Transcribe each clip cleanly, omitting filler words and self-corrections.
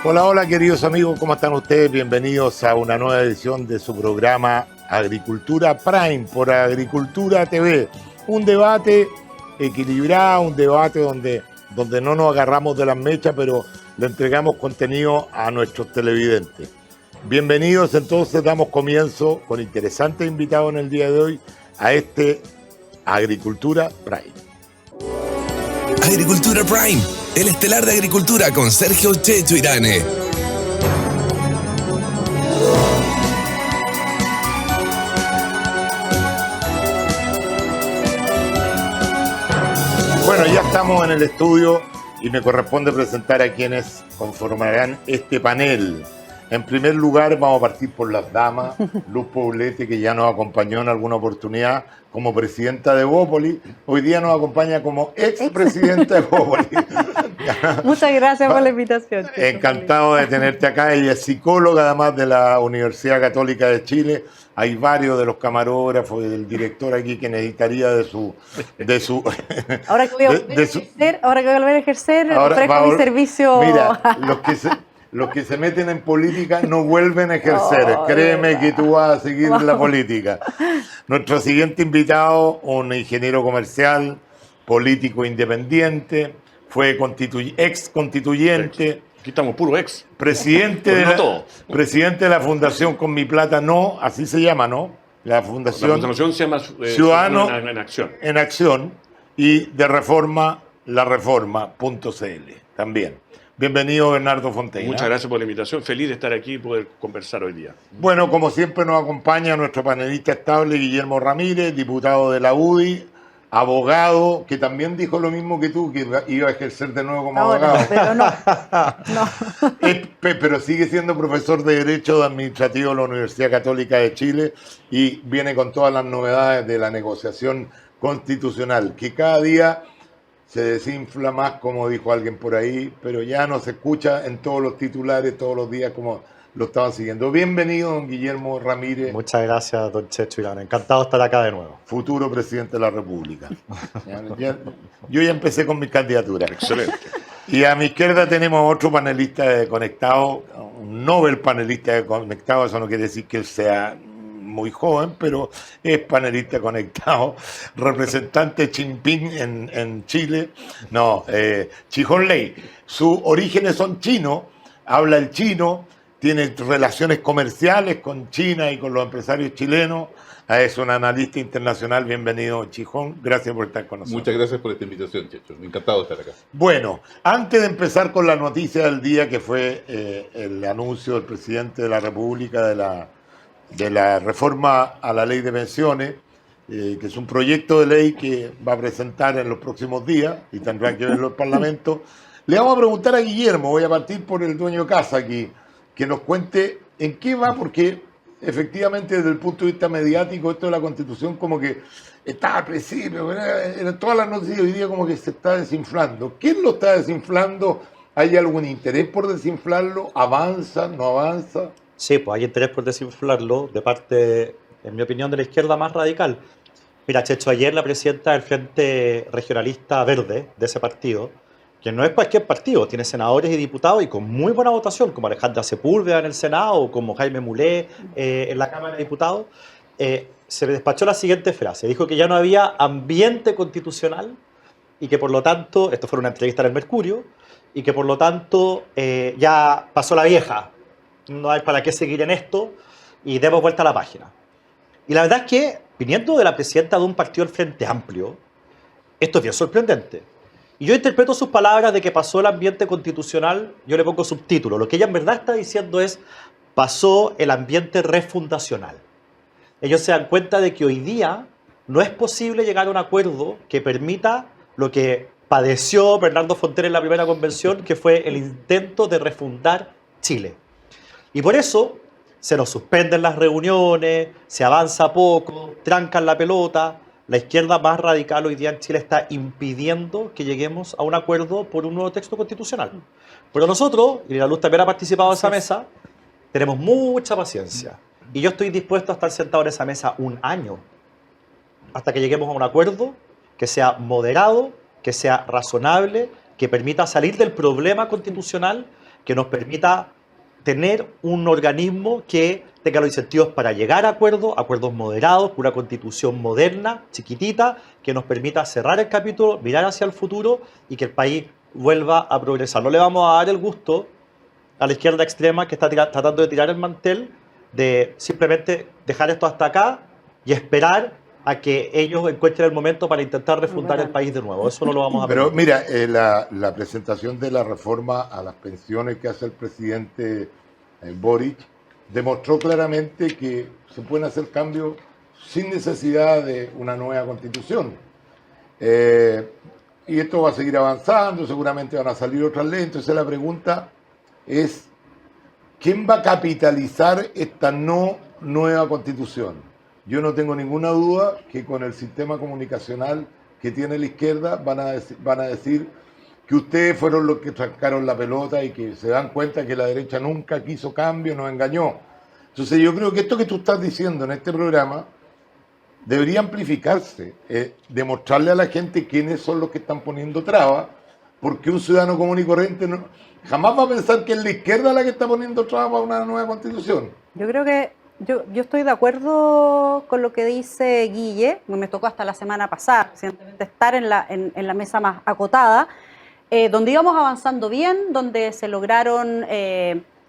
Hola, hola queridos amigos, ¿cómo están ustedes? Bienvenidos a una nueva edición de su programa Agricultura Prime por Agricultura TV. Un debate equilibrado, un debate donde no nos agarramos de las mechas, pero le entregamos contenido a nuestros televidentes. Bienvenidos, entonces damos comienzo con interesantes invitados en el día de hoy a este Agricultura Prime. Agricultura Prime, el estelar de agricultura con Sergio Checho Irane. Bueno, ya estamos en el estudio y me corresponde presentar a quienes conformarán este panel. En primer lugar, vamos a partir por las damas. Luz Poblete, que ya nos acompañó en alguna oportunidad como presidenta de Bópoli, hoy día nos acompaña como expresidenta de Bópoli. Muchas gracias por la invitación. Encantado de tenerte acá. Ella es psicóloga, además de la Universidad Católica de Chile. Hay varios de los camarógrafos y del director aquí que necesitaría de su ahora que voy a volver a ejercer, ofrezco mi servicio. Mira, los que se meten en política no vuelven a ejercer. Créeme que tú vas a seguir la política. Nuestro siguiente invitado, un ingeniero comercial, político independiente, fue ex constituyente. Aquí estamos puro ex. Presidente de la Fundación Con Mi Plata No, así se llama, ¿no? La Fundación se llama Ciudadano en Acción. En Acción, y de Reforma, lareforma.cl también. Bienvenido, Bernardo Fonteina. Muchas gracias por la invitación. Feliz de estar aquí y poder conversar hoy día. Bueno, como siempre nos acompaña nuestro panelista estable, Guillermo Ramírez, diputado de la UDI, abogado, que también dijo lo mismo que tú, que iba a ejercer de nuevo como abogado. Pero no. Pero sigue siendo profesor de Derecho Administrativo de la Universidad Católica de Chile y viene con todas las novedades de la negociación constitucional, que cada día se desinfla más, como dijo alguien por ahí, pero ya no se escucha en todos los titulares, todos los días, como lo estaban siguiendo. Bienvenido, don Guillermo Ramírez. Muchas gracias, don Checho Irán. Encantado de estar acá de nuevo. Futuro presidente de la República. Yo ya empecé con mi candidatura. Excelente. Y a mi izquierda tenemos otro panelista de conectado, un Nobel panelista de conectado. Eso no quiere decir que él sea muy joven, pero es panelista conectado, representante Chimpín en Chile. No, Chijón Ley. Sus orígenes son chinos, habla el chino, tiene relaciones comerciales con China y con los empresarios chilenos. Es un analista internacional. Bienvenido, Chijón. Gracias por estar con nosotros. Muchas gracias por esta invitación, Checho. Encantado de estar acá. Bueno, antes de empezar con la noticia del día, que fue el anuncio del presidente de la República de la reforma a la ley de pensiones, que es un proyecto de ley que va a presentar en los próximos días y tendrá que verlo el Parlamento, le vamos a preguntar a Guillermo, voy a partir por el dueño de casa aquí, que nos cuente en qué va, porque efectivamente desde el punto de vista mediático esto de la Constitución como que está al principio, en todas las noticias hoy día como que se está desinflando. ¿Quién lo está desinflando? ¿Hay algún interés por desinflarlo? ¿Avanza? ¿No avanza? Sí, pues hay interés por desinflarlo de parte, en mi opinión, de la izquierda más radical. Mira, Checho, ayer la presidenta del Frente Regionalista Verde de ese partido, que no es cualquier partido, tiene senadores y diputados y con muy buena votación, como Alejandra Sepúlveda en el Senado o como Jaime Mulé en la Cámara de Diputados, se despachó la siguiente frase. Dijo que ya no había ambiente constitucional y que por lo tanto, esto fue una entrevista en el Mercurio, y que por lo tanto ya pasó la vieja. No hay para qué seguir en esto y demos vuelta a la página. Y la verdad es que, viniendo de la presidenta de un partido del Frente Amplio, esto es bien sorprendente. Y yo interpreto sus palabras de que pasó el ambiente constitucional, yo le pongo subtítulo. Lo que ella en verdad está diciendo es, pasó el ambiente refundacional. Ellos se dan cuenta de que hoy día no es posible llegar a un acuerdo que permita lo que padeció Bernardo Fontaine en la primera convención, que fue el intento de refundar Chile. Y por eso se nos suspenden las reuniones, se avanza poco, trancan la pelota. La izquierda más radical hoy día en Chile está impidiendo que lleguemos a un acuerdo por un nuevo texto constitucional. Pero nosotros, y la Luz también ha participado en esa mesa, tenemos mucha paciencia. Y yo estoy dispuesto a estar sentado en esa mesa un año, hasta que lleguemos a un acuerdo que sea moderado, que sea razonable, que permita salir del problema constitucional que nos permita tener un organismo que tenga los incentivos para llegar a acuerdos moderados, una constitución moderna, chiquitita, que nos permita cerrar el capítulo, mirar hacia el futuro y que el país vuelva a progresar. No le vamos a dar el gusto a la izquierda extrema que está tratando de tirar el mantel, de simplemente dejar esto hasta acá y esperar a que ellos encuentren el momento para intentar refundar el país de nuevo. Eso no lo vamos a Pero permitir. mira, la presentación de la reforma a las pensiones que hace el presidente Boric demostró claramente que se pueden hacer cambios sin necesidad de una nueva constitución. Y esto va a seguir avanzando, seguramente van a salir otras leyes. Entonces la pregunta es, ¿quién va a capitalizar esta no nueva constitución? Yo no tengo ninguna duda que con el sistema comunicacional que tiene la izquierda van a decir que ustedes fueron los que trancaron la pelota y que se dan cuenta que la derecha nunca quiso cambio, nos engañó. Entonces yo creo que esto que tú estás diciendo en este programa debería amplificarse, demostrarle a la gente quiénes son los que están poniendo trabas, porque un ciudadano común y corriente jamás va a pensar que es la izquierda la que está poniendo trabas a una nueva constitución. Yo creo que yo estoy de acuerdo con lo que dice Guille, me tocó hasta la semana pasada, recientemente estar en la mesa más acotada, donde íbamos avanzando bien, donde se lograron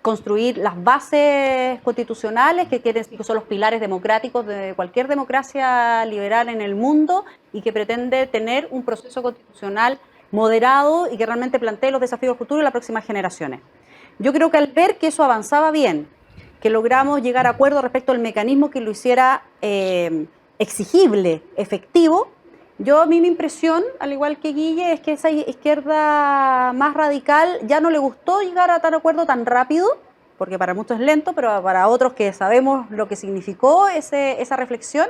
construir las bases constitucionales que son los pilares democráticos de cualquier democracia liberal en el mundo y que pretende tener un proceso constitucional moderado y que realmente plantee los desafíos futuros de las próximas generaciones. Yo creo que al ver que eso avanzaba bien, que logramos llegar a acuerdo respecto al mecanismo que lo hiciera exigible, efectivo, a mí mi impresión, al igual que Guille, es que esa izquierda más radical ya no le gustó llegar a tal acuerdo tan rápido, porque para muchos es lento, pero para otros que sabemos lo que significó esa reflexión,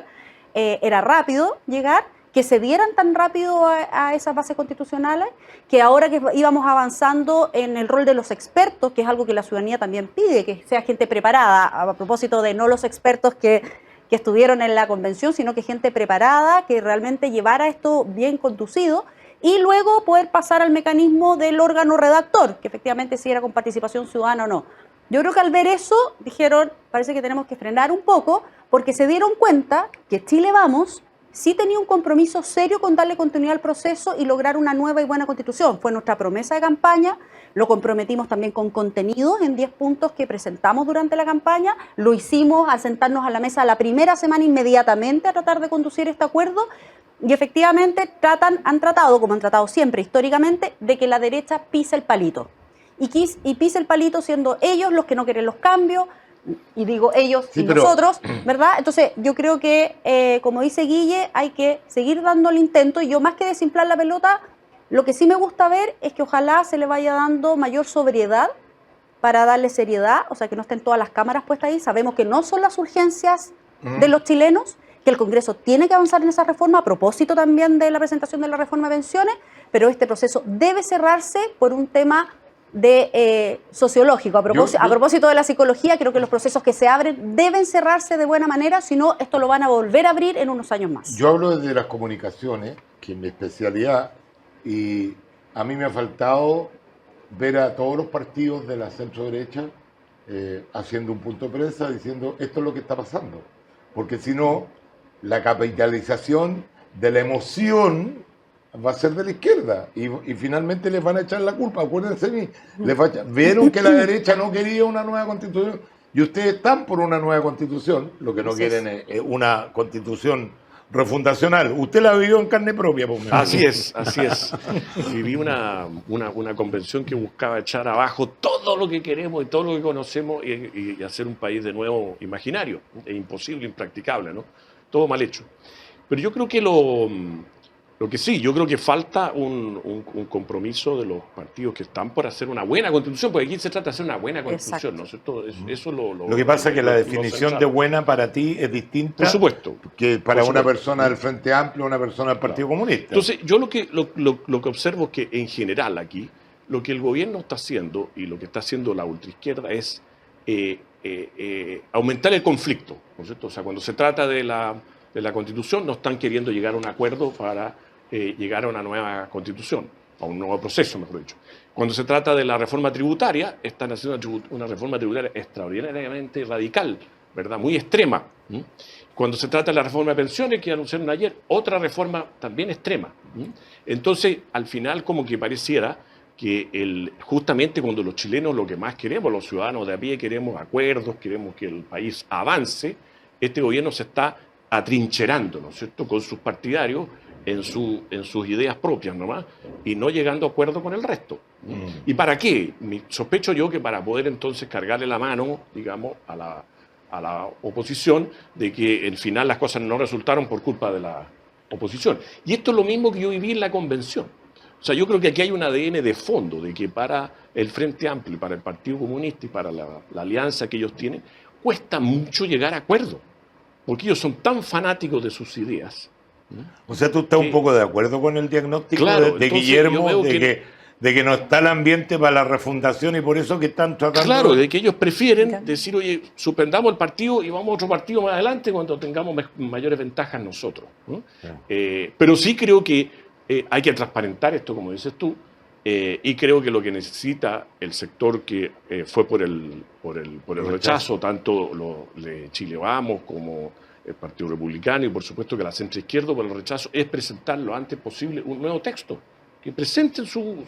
era rápido llegar, que se dieran tan rápido a esas bases constitucionales, que ahora que íbamos avanzando en el rol de los expertos, que es algo que la ciudadanía también pide, que sea gente preparada, a propósito de no los expertos que estuvieron en la convención, sino que gente preparada, que realmente llevara esto bien conducido, y luego poder pasar al mecanismo del órgano redactor, que efectivamente si era con participación ciudadana o no. Yo creo que al ver eso, dijeron, parece que tenemos que frenar un poco, porque se dieron cuenta que Chile Vamos sí tenía un compromiso serio con darle continuidad al proceso y lograr una nueva y buena constitución. Fue nuestra promesa de campaña, lo comprometimos también con contenidos en 10 puntos que presentamos durante la campaña, lo hicimos al sentarnos a la mesa la primera semana inmediatamente a tratar de conducir este acuerdo y efectivamente han tratado, como han tratado siempre históricamente, de que la derecha pise el palito. Y pise el palito siendo ellos los que no quieren los cambios, y digo ellos y nosotros, ¿verdad? Entonces yo creo que, como dice Guille, hay que seguir dando el intento y yo más que desinflar la pelota, lo que sí me gusta ver es que ojalá se le vaya dando mayor sobriedad para darle seriedad, o sea que no estén todas las cámaras puestas ahí, sabemos que no son las urgencias de los chilenos, que el Congreso tiene que avanzar en esa reforma, a propósito también de la presentación de la reforma de pensiones, pero este proceso debe cerrarse por un tema sociológico. A propósito de la psicología, creo que los procesos que se abren deben cerrarse de buena manera, si no, esto lo van a volver a abrir en unos años más. Yo hablo desde las comunicaciones, que es mi especialidad, y a mí me ha faltado ver a todos los partidos de la centro-derecha haciendo un punto de prensa diciendo esto es lo que está pasando. Porque si no, la capitalización de la emoción va a ser de la izquierda y finalmente les van a echar la culpa. Acuérdense de mí, vieron que la derecha no quería una nueva constitución y ustedes están por una nueva constitución, lo que no quieren es una constitución refundacional. Usted la vivió en carne propia, por Así es. Viví una convención que buscaba echar abajo todo lo que queremos y todo lo que conocemos y hacer un país de nuevo imaginario, imposible, impracticable, ¿no? Todo mal hecho. Pero yo creo que lo que sí, yo creo que falta un compromiso de los partidos que están por hacer una buena constitución, porque aquí se trata de hacer una buena constitución, ¿no es cierto? Eso lo que pasa es que la definición de buena para ti es distinta, por supuesto, que para una persona del Frente Amplio o una persona del Partido Comunista. Entonces, yo lo que observo es que en general aquí, lo que el gobierno está haciendo y lo que está haciendo la ultraizquierda es aumentar el conflicto, ¿no es cierto? O sea, cuando se trata de la Constitución, no están queriendo llegar a un acuerdo para llegar a una nueva Constitución. a un nuevo proceso, mejor dicho. Cuando se trata de la reforma tributaria, están haciendo una reforma tributaria extraordinariamente radical, ¿verdad? Muy extrema. Cuando se trata de la reforma de pensiones, que anunciaron ayer, otra reforma también extrema. Entonces, al final, como que pareciera que justamente cuando los chilenos lo que más queremos, los ciudadanos de a pie queremos acuerdos, queremos que el país avance, este gobierno se está atrincherando, ¿no es cierto?, con sus partidarios en sus ideas propias nomás, y no llegando a acuerdo con el resto. ¿Y para qué? Sospecho yo que para poder entonces cargarle la mano, digamos, a la oposición, de que al final las cosas no resultaron por culpa de la oposición. Y esto es lo mismo que yo viví en la convención. O sea, yo creo que aquí hay un ADN de fondo, de que para el Frente Amplio, para el Partido Comunista y para la alianza que ellos tienen, cuesta mucho llegar a acuerdo, porque ellos son tan fanáticos de sus ideas. O sea, tú estás un poco de acuerdo con el diagnóstico Claro, de entonces Guillermo, yo veo de que no está el ambiente para la refundación y por eso que están tratando... Claro, de que ellos prefieren decir, oye, suspendamos el partido y vamos a otro partido más adelante cuando tengamos mayores ventajas nosotros, ¿no? Pero sí creo que hay que transparentar esto, como dices tú, y creo que lo que necesita el sector que fue por el rechazo, tanto de Chile Vamos como el Partido Republicano y por supuesto que la centroizquierda por el rechazo, es presentar lo antes posible un nuevo texto, que presenten su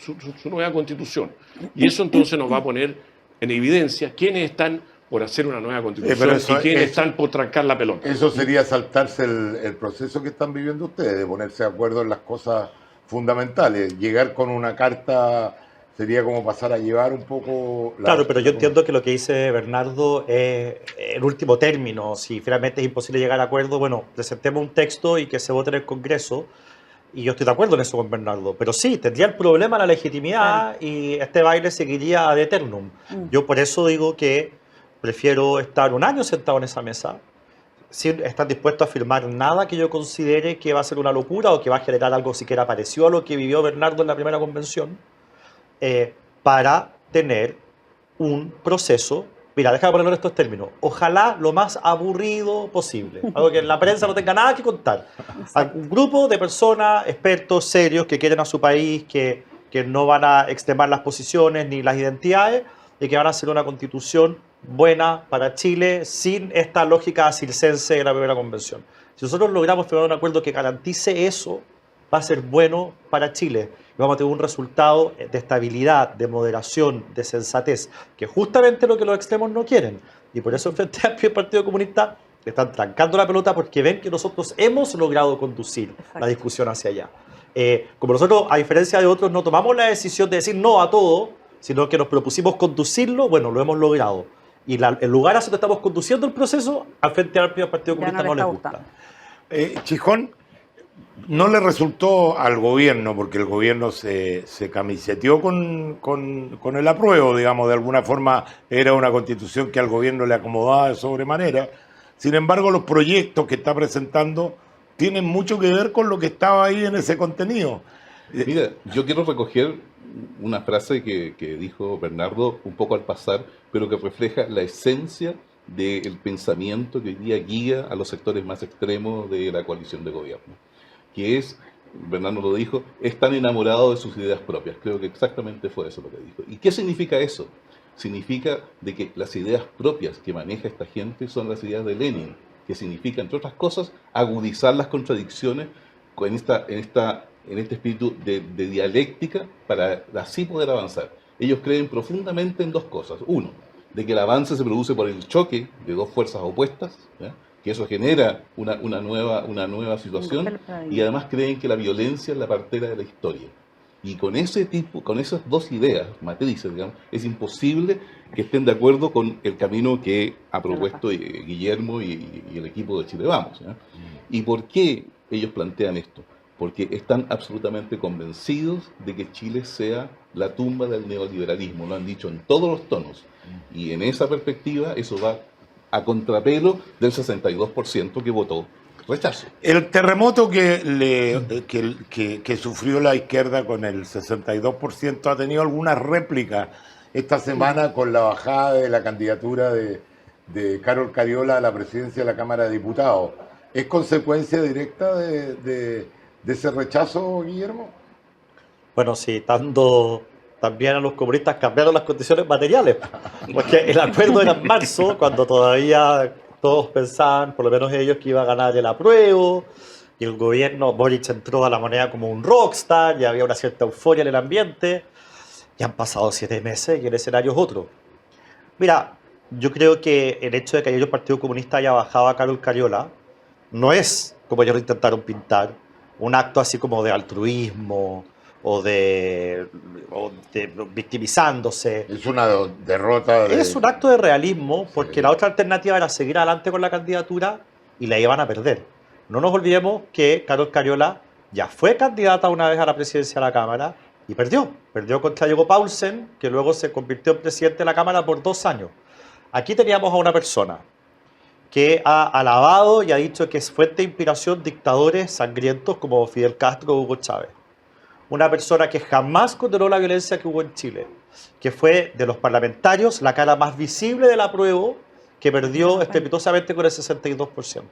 nueva constitución. Y eso entonces nos va a poner en evidencia quiénes están por hacer una nueva constitución y quiénes están por trancar la pelota. Eso sería saltarse el proceso que están viviendo ustedes, de ponerse de acuerdo en las cosas fundamentales. Llegar con una carta sería como pasar a llevar un poco... Claro, pero yo entiendo que lo que dice Bernardo es el último término. Si finalmente es imposible llegar a acuerdo, bueno, presentemos un texto y que se vote en el Congreso. Y yo estoy de acuerdo en eso con Bernardo. Pero sí, tendría el problema la legitimidad y este baile seguiría ad eternum. Yo por eso digo que prefiero estar un año sentado en esa mesa sin estar dispuesto a firmar nada que yo considere que va a ser una locura o que va a generar algo siquiera parecido a lo que vivió Bernardo en la primera convención, para tener un proceso, mira, déjame ponerlo en estos términos, ojalá lo más aburrido posible, algo que en la prensa no tenga nada que contar. Un grupo de personas, expertos, serios, que quieren a su país, que no van a extremar las posiciones ni las identidades, y que van a hacer una constitución buena para Chile sin esta lógica circense de la primera convención. Si nosotros logramos firmar un acuerdo que garantice eso, va a ser bueno para Chile. Y vamos a tener un resultado de estabilidad, de moderación, de sensatez, que justamente lo que los extremos no quieren. Y por eso el Frente Amplio y el Partido Comunista están trancando la pelota, porque ven que nosotros hemos logrado conducir la discusión hacia allá. Como nosotros, a diferencia de otros, no tomamos la decisión de decir no a todo, sino que nos propusimos conducirlo, bueno, lo hemos logrado. Y el lugar hacia donde estamos conduciendo el proceso, al Frente Amplio y al Partido Comunista no les gusta. Chijón, no le resultó al gobierno, porque el gobierno se camiseteó con el apruebo, digamos, de alguna forma era una constitución que al gobierno le acomodaba de sobremanera. Sin embargo, los proyectos que está presentando tienen mucho que ver con lo que estaba ahí en ese contenido. Mira, yo quiero recoger una frase que dijo Bernardo un poco al pasar, pero que refleja la esencia del pensamiento que hoy día guía a los sectores más extremos de la coalición de gobierno, que es, Bernardo lo dijo, están enamorados de sus ideas propias. Creo que exactamente fue eso lo que dijo. ¿Y qué significa eso? Significa de que las ideas propias que maneja esta gente son las ideas de Lenin, que significa, entre otras cosas, agudizar las contradicciones en este espíritu de dialéctica para así poder avanzar. Ellos creen profundamente en dos cosas. Uno, de que el avance se produce por el choque de dos fuerzas opuestas, ¿ya?, que eso genera una nueva situación, y además creen que la violencia es la partera de la historia. Y con esas dos ideas, matrices, digamos, es imposible que estén de acuerdo con el camino que ha propuesto Guillermo y el equipo de Chile Vamos, ¿ya? ¿Y por qué ellos plantean esto? Porque están absolutamente convencidos de que Chile sea la tumba del neoliberalismo, lo han dicho en todos los tonos. Y en esa perspectiva eso va a contrapelo del 62% que votó rechazo. El terremoto que sufrió la izquierda con el 62% ha tenido alguna réplica esta semana con la bajada de la candidatura de Carol Cariola a la presidencia de la Cámara de Diputados. ¿Es consecuencia directa de ese rechazo, Guillermo? Bueno, citando también a los comunistas, cambiaron las condiciones materiales. Porque el acuerdo era en marzo, cuando todavía todos pensaban, por lo menos ellos, que iba a ganar el apruebo. Y el gobierno, Boric entró a la moneda como un rockstar, y había una cierta euforia en el ambiente. Y han pasado 7 meses y el escenario es otro. Mira, yo creo que el hecho de que el Partido Comunista haya bajado a Carol Cariola no es, como ellos lo intentaron pintar, un acto así como de altruismo o de victimizándose. Es una derrota. Es un acto de realismo porque la otra alternativa era seguir adelante con la candidatura y la iban a perder. No nos olvidemos que Carol Cariola ya fue candidata una vez a la presidencia de la Cámara y perdió. Perdió contra Diego Paulsen, que luego se convirtió en presidente de la Cámara por 2 años. Aquí teníamos a una persona que ha alabado y ha dicho que es fuente de inspiración dictadores sangrientos como Fidel Castro o Hugo Chávez. Una persona que jamás condenó la violencia que hubo en Chile, que fue de los parlamentarios la cara más visible del apruebo, que perdió estrepitosamente con el 62%.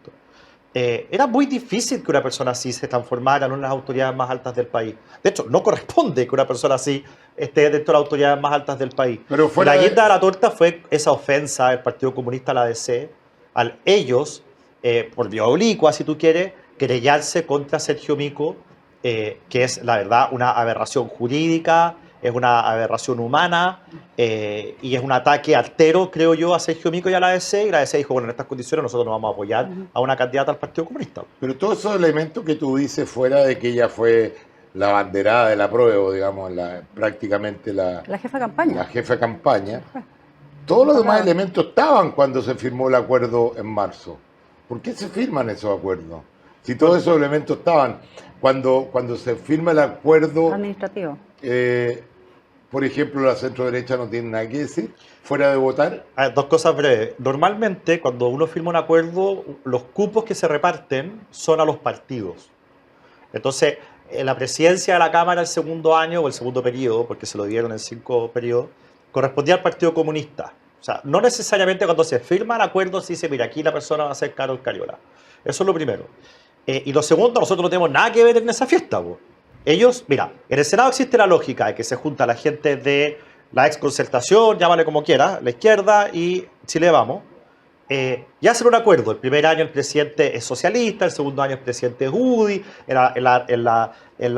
Era muy difícil que una persona así se transformara en una de las autoridades más altas del país. De hecho, no corresponde que una persona así esté dentro de las autoridades más altas del país. Pero la guinda de la torta fue esa ofensa del Partido Comunista a la ADC, al ellos, por vía oblicua, si tú quieres, querellarse contra Sergio Mico, que es, la verdad, una aberración jurídica, es una aberración humana y es un ataque artero, creo yo, a Sergio Mico y a la ADC. Y la ADC dijo, bueno, en estas condiciones nosotros no vamos a apoyar a una candidata al Partido Comunista. Pero todos esos elementos que tú dices, fuera de que ella fue la banderada del apruebo, digamos, prácticamente La jefa de campaña. la jefa de campaña, todos los demás elementos estaban cuando se firmó el acuerdo en marzo. ¿Por qué se firman esos acuerdos? Si todos esos elementos estaban. Cuando se firma el acuerdo Administrativo. Por ejemplo, la centro-derecha no tiene nada que decir, fuera de votar. A ver, 2 cosas breves. Normalmente, cuando uno firma un acuerdo, los cupos que se reparten son a los partidos. Entonces, en la presidencia de la Cámara el segundo año o el segundo periodo, porque se lo dieron en 5 periodos, correspondía al Partido Comunista. O sea, no necesariamente cuando se firma el acuerdo se dice, mira, aquí la persona va a ser Carol Cariola. Eso es lo primero. Y lo segundo, nosotros no tenemos nada que ver en esa fiesta, po. Ellos, mira, en el Senado existe la lógica de que se junta la gente de la exconcertación, llámale como quiera, la izquierda y Chile Vamos, y hacen un acuerdo. El primer año el presidente es socialista, el segundo año el presidente es UDI, en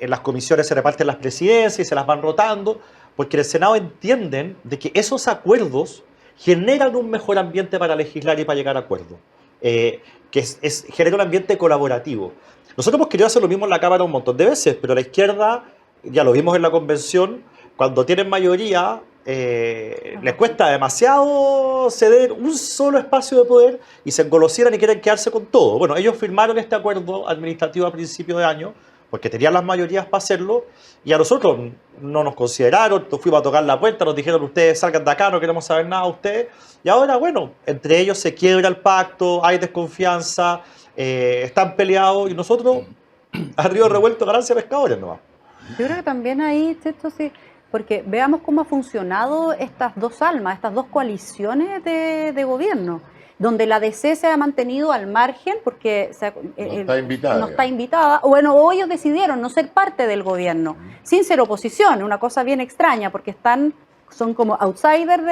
las comisiones se reparten las presidencias y se las van rotando, porque en el Senado entienden de que esos acuerdos generan un mejor ambiente para legislar y para llegar a acuerdos. Genera un ambiente colaborativo. Nosotros hemos querido hacer lo mismo en la Cámara un montón de veces, pero la izquierda, ya lo vimos en la convención, cuando tienen mayoría, les cuesta demasiado ceder un solo espacio de poder y se engolosinan y quieren quedarse con todo. Bueno, ellos firmaron este acuerdo administrativo a principio de año porque tenían las mayorías para hacerlo y a nosotros no nos consideraron, nos fuimos a tocar la puerta, nos dijeron ustedes salgan de acá, no queremos saber nada de ustedes. Y ahora, bueno, entre ellos se quiebra el pacto, hay desconfianza, están peleados y nosotros, a río revuelto, ganancia pescadores nomás. Yo creo que también ahí, esto sí, porque veamos cómo ha funcionado estas 2 almas, estas 2 coaliciones de gobierno, donde la DC se ha mantenido al margen porque no está invitada. Bueno, o ellos decidieron no ser parte del gobierno, sin ser oposición, una cosa bien extraña, porque son como outsiders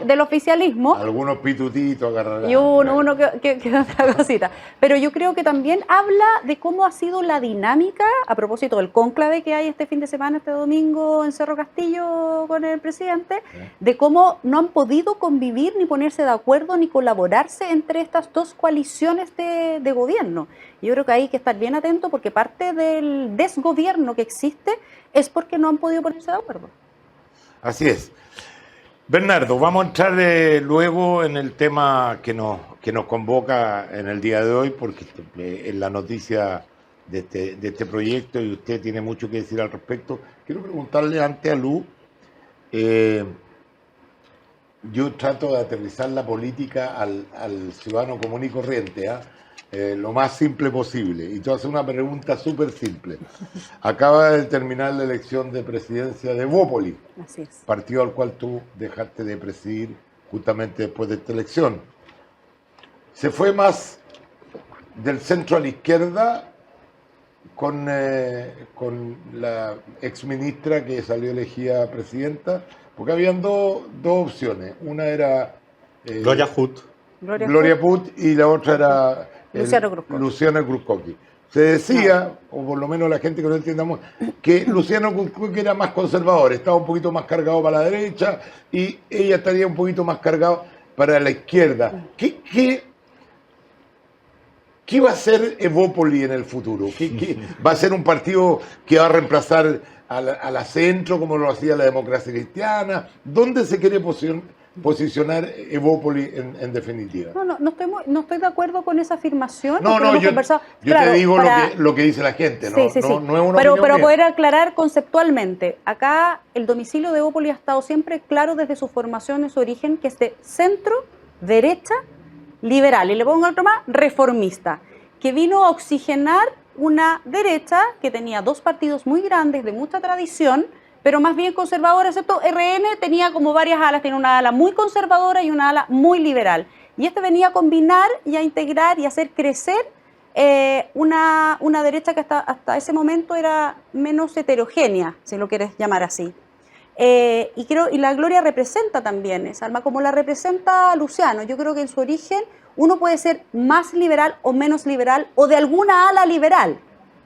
del oficialismo. Algunos pitutitos agarrarán. Y uno que otra cosita. Pero yo creo que también habla de cómo ha sido la dinámica, a propósito del cónclave que hay este fin de semana, este domingo en Cerro Castillo con el presidente, de cómo no han podido convivir, ni ponerse de acuerdo, ni colaborarse entre estas 2 coaliciones de gobierno. Yo creo que hay que estar bien atento porque parte del desgobierno que existe es porque no han podido ponerse de acuerdo. Así es. Bernardo, vamos a entrar luego en el tema que nos convoca en el día de hoy, porque es la noticia de este proyecto y usted tiene mucho que decir al respecto. Quiero preguntarle antes a Lu, yo trato de aterrizar la política al ciudadano común y corriente, lo más simple posible. Y tú haces una pregunta súper simple. Acaba de terminar la elección de presidencia de Bópoli, Así es. partido al cual tú dejaste de presidir justamente después de esta elección. ¿Se fue más del centro a la izquierda con la exministra que salió elegida presidenta, porque habían dos opciones. Una era Gloria Hood. Gloria Put y la otra era Luciano Cruzcoqui. Cruzcoqui. Se decía, o por lo menos la gente que no entiendamos, que Luciano Cruzcoqui era más conservador, estaba un poquito más cargado para la derecha y ella estaría un poquito más cargado para la izquierda. ¿Qué va a hacer Evópoli en el futuro? ¿Va a ser un partido que va a reemplazar a la centro como lo hacía la Democracia Cristiana? ¿Dónde se quiere posicionar Evópoli en definitiva? No estoy de acuerdo con esa afirmación. Yo te digo lo que dice la gente, ¿no? Sí. No es una pero opinión mía. poder aclarar conceptualmente, acá el domicilio de Evópoli ha estado siempre claro desde su formación, en su origen, que es de centro, derecha, liberal, y le pongo otro más, reformista, que vino a oxigenar una derecha que tenía dos partidos muy grandes, de mucha tradición, pero más bien conservadora, excepto RN tenía como varias alas, tiene una ala muy conservadora y una ala muy liberal. Y este venía a combinar y a integrar y a hacer crecer una derecha que hasta ese momento era menos heterogénea, si lo quieres llamar así. Y la Gloria representa también esa alma, como la representa Luciano. Yo creo que en su origen uno puede ser más liberal o menos liberal, o de alguna ala liberal,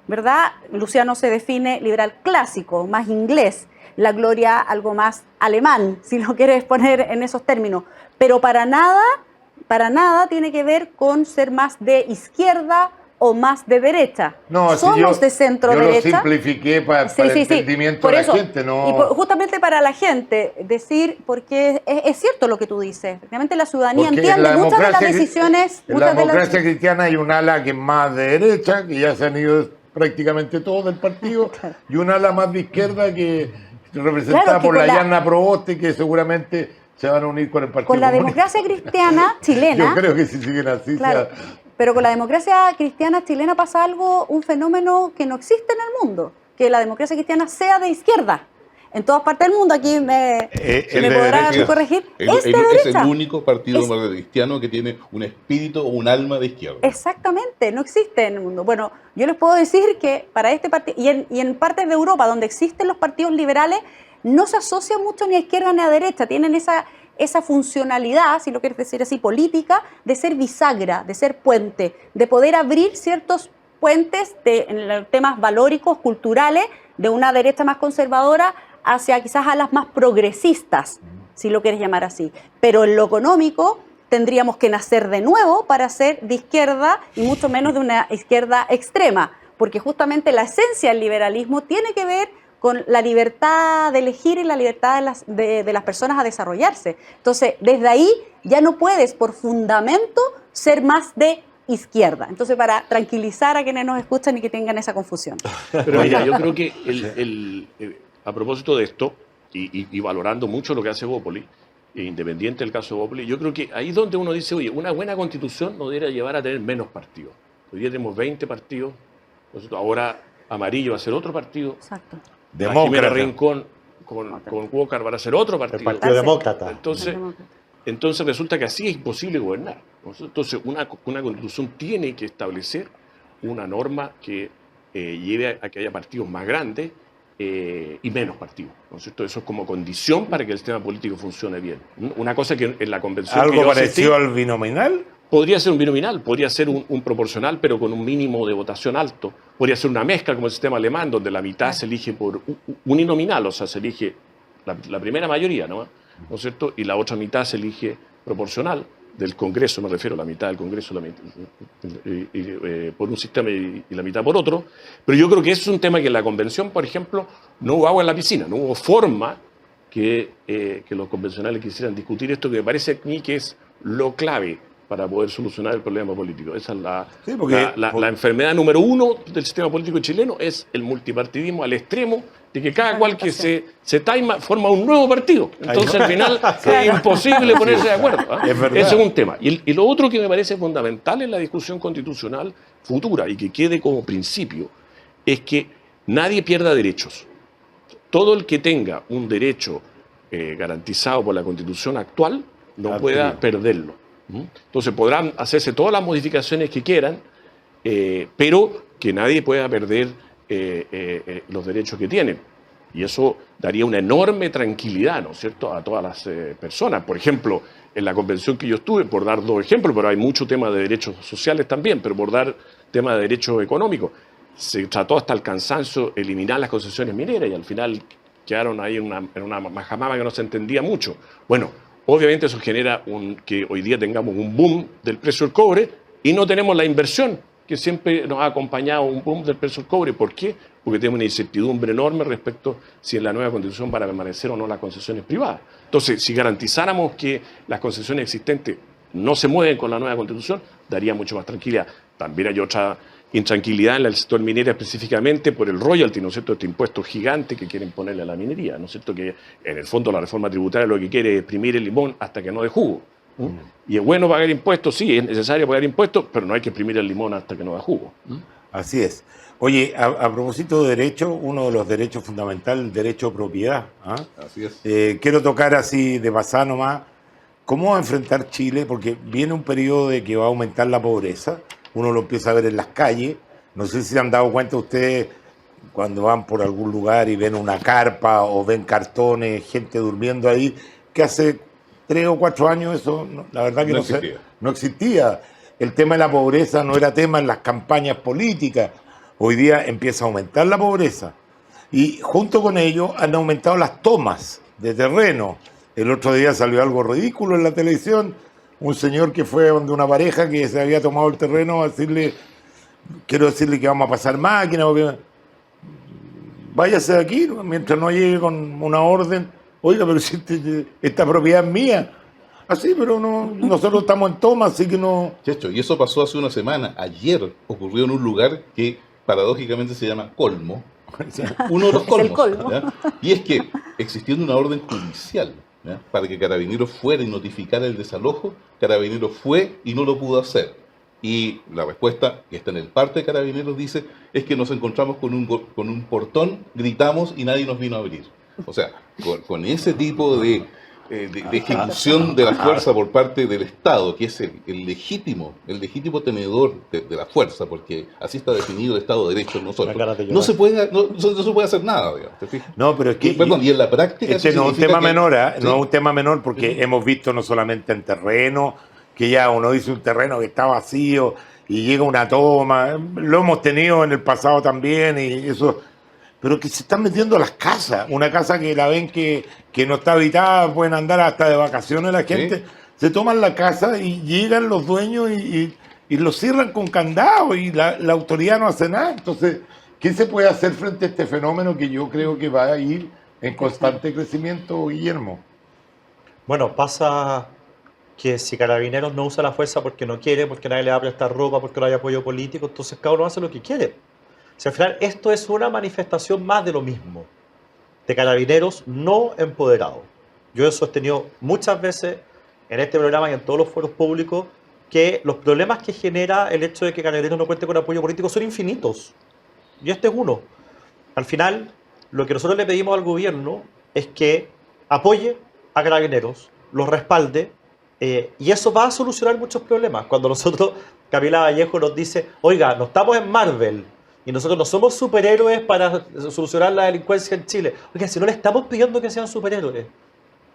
¿verdad? Luciano se define liberal clásico, más inglés. La Gloria algo más alemán, si lo quieres poner en esos términos. Pero para nada tiene que ver con ser más de izquierda o más de derecha. No, somos de centro derecha. Yo lo simplifiqué para el entendimiento de la gente, ¿no? Y justamente para la gente, decir, porque es cierto lo que tú dices, efectivamente la ciudadanía Porque entiende muchas de las decisiones. En la democracia cristiana hay un ala que es más de derecha, que ya se han ido prácticamente todos del partido, y un ala más de izquierda que representada por la Yana Proboste, que seguramente se van a unir con el Partido Con la Comunista. democracia cristiana chilena. Yo creo que si siguen así. Claro, pero con la democracia cristiana chilena pasa un fenómeno que no existe en el mundo, que la democracia cristiana sea de izquierda. En todas partes del mundo, aquí me podrás corregir, es de derecha. Es el único partido cristiano que tiene un espíritu o un alma de izquierda. Exactamente, no existe en el mundo. Bueno, yo les puedo decir que para este partido, y en partes de Europa donde existen los partidos liberales, no se asocia mucho ni a izquierda ni a derecha, tienen esa funcionalidad, si lo quieres decir así, política, de ser bisagra, de ser puente, de poder abrir ciertos puentes en temas valóricos, culturales, de una derecha más conservadora hacia quizás a las más progresistas, si lo quieres llamar así. Pero en lo económico tendríamos que nacer de nuevo para ser de izquierda y mucho menos de una izquierda extrema, porque justamente la esencia del liberalismo tiene que ver con la libertad de elegir y la libertad de las personas a desarrollarse. Entonces, desde ahí ya no puedes, por fundamento, ser más de izquierda. Entonces, para tranquilizar a quienes nos escuchan y que tengan esa confusión. Pero mira, yo creo que a propósito de esto, y valorando mucho lo que hace Evópoli, independiente del caso de Evópoli, yo creo que ahí es donde uno dice, oye, una buena constitución nos debería llevar a tener menos partidos. Hoy día tenemos 20 partidos, ahora Amarillo va a ser otro partido. Exacto. Jimena Rincón con Walker van a ser otro partido. El Partido Demócrata. Entonces resulta que así es imposible gobernar. Entonces una constitución tiene que establecer una norma que lleve a que haya partidos más grandes y menos partidos, ¿no es cierto? Eso es como condición para que el sistema político funcione bien. Una cosa que en la convención... ¿Algo parecido al binominal? Podría ser un binominal, podría ser un proporcional, pero con un mínimo de votación alto. Podría ser una mezcla como el sistema alemán, donde la mitad se elige por uninominal, o sea, se elige la primera mayoría, ¿no es cierto? Y la otra mitad se elige proporcional del Congreso, me refiero a la mitad del Congreso por un sistema y la mitad por otro. Pero yo creo que eso es un tema que en la convención, por ejemplo, no hubo agua en la piscina, no hubo forma que los convencionales quisieran discutir esto, que me parece a mí que es lo clave para poder solucionar el problema político. Esa es la enfermedad número uno del sistema político chileno, es el multipartidismo al extremo de que cada cual que se taima forma un nuevo partido. Entonces al final es imposible ponerse de acuerdo. Ese es un tema. Y lo otro que me parece fundamental en la discusión constitucional futura y que quede como principio es que nadie pierda derechos. Todo el que tenga un derecho garantizado por la Constitución actual no pueda perderlo. Entonces podrán hacerse todas las modificaciones que quieran, pero que nadie pueda perder los derechos que tienen. Y eso daría una enorme tranquilidad, ¿no es cierto?, a todas las personas. Por ejemplo, en la convención que yo estuve, por dar dos ejemplos, pero hay mucho tema de derechos sociales también, pero por dar tema de derechos económicos, se trató hasta el cansancio eliminar las concesiones mineras y al final quedaron ahí en una majamama que no se entendía mucho. Bueno, obviamente eso genera que hoy día tengamos un boom del precio del cobre y no tenemos la inversión que siempre nos ha acompañado un boom del precio del cobre. ¿Por qué? Porque tenemos una incertidumbre enorme respecto si en la nueva constitución van a permanecer o no las concesiones privadas. Entonces, si garantizáramos que las concesiones existentes no se mueven con la nueva constitución, daría mucho más tranquilidad. También hay otra intranquilidad en el sector minero específicamente por el royalty, ¿no es cierto?, este impuesto gigante que quieren ponerle a la minería, ¿no es cierto?, que en el fondo la reforma tributaria lo que quiere es exprimir el limón hasta que no dé jugo. Y es bueno pagar impuestos, sí, es necesario pagar impuestos, pero no hay que exprimir el limón hasta que no da jugo. Así es. Oye, a propósito de derecho, uno de los derechos fundamentales, el derecho a propiedad. Así es. Quiero tocar así de pasada nomás, ¿cómo va a enfrentar Chile? Porque viene un periodo de que va a aumentar la pobreza, uno lo empieza a ver en las calles, no sé si se han dado cuenta ustedes cuando van por algún lugar y ven una carpa o ven cartones, gente durmiendo ahí, que hace 3 o 4 años eso, la verdad que no existía. El tema de la pobreza no era tema en las campañas políticas. Hoy día empieza a aumentar la pobreza. Y junto con ello han aumentado las tomas de terreno. El otro día salió algo ridículo en la televisión. Un señor que fue donde una pareja que se había tomado el terreno a decirle, quiero decirle que vamos a pasar máquina, váyase de aquí mientras no llegue con una orden. Oiga, pero si esta propiedad es mía. Así, pero no, nosotros estamos en toma, así que no... Checho, y eso pasó hace una semana. Ayer ocurrió en un lugar que paradójicamente se llama Colmo. Uno de los colmos. El colmo. ¿Ya? Y es que, existiendo una orden judicial, ¿ya?, para que Carabineros fuera y notificara el desalojo, Carabineros fue y no lo pudo hacer. Y la respuesta, que está en el parte de Carabineros, dice, es que nos encontramos con un portón, gritamos y nadie nos vino a abrir. O sea, con ese tipo de ejecución de la fuerza por parte del Estado, que es el legítimo tenedor de la fuerza, porque así está definido el Estado de Derecho en nosotros, no se puede hacer nada, digamos, ¿te fijas? No, pero es que... y en la práctica... Este no es un tema menor, sí, no es un tema menor porque hemos visto no solamente en terreno, que ya uno dice un terreno que está vacío y llega una toma, lo hemos tenido en el pasado también y eso... Pero que se están metiendo a las casas, una casa que la ven que no está habitada, pueden andar hasta de vacaciones la gente, se toman la casa y llegan los dueños y lo cierran con candado y la autoridad no hace nada. Entonces, ¿qué se puede hacer frente a este fenómeno que yo creo que va a ir en constante crecimiento, Guillermo? Bueno, pasa que si Carabineros no usa la fuerza porque no quiere, porque nadie le va a prestar ropa, porque no hay apoyo político, entonces cada uno hace lo que quiere. O sea, al final esto es una manifestación más de lo mismo, de Carabineros no empoderados. Yo he sostenido muchas veces en este programa y en todos los foros públicos que los problemas que genera el hecho de que Carabineros no cuente con apoyo político son infinitos. Y este es uno. Al final, lo que nosotros le pedimos al gobierno es que apoye a Carabineros, los respalde, y eso va a solucionar muchos problemas. Cuando nosotros, Camila Vallejo nos dice, oiga, no estamos en Marvel, y nosotros no somos superhéroes para solucionar la delincuencia en Chile. Oiga, si no le estamos pidiendo que sean superhéroes,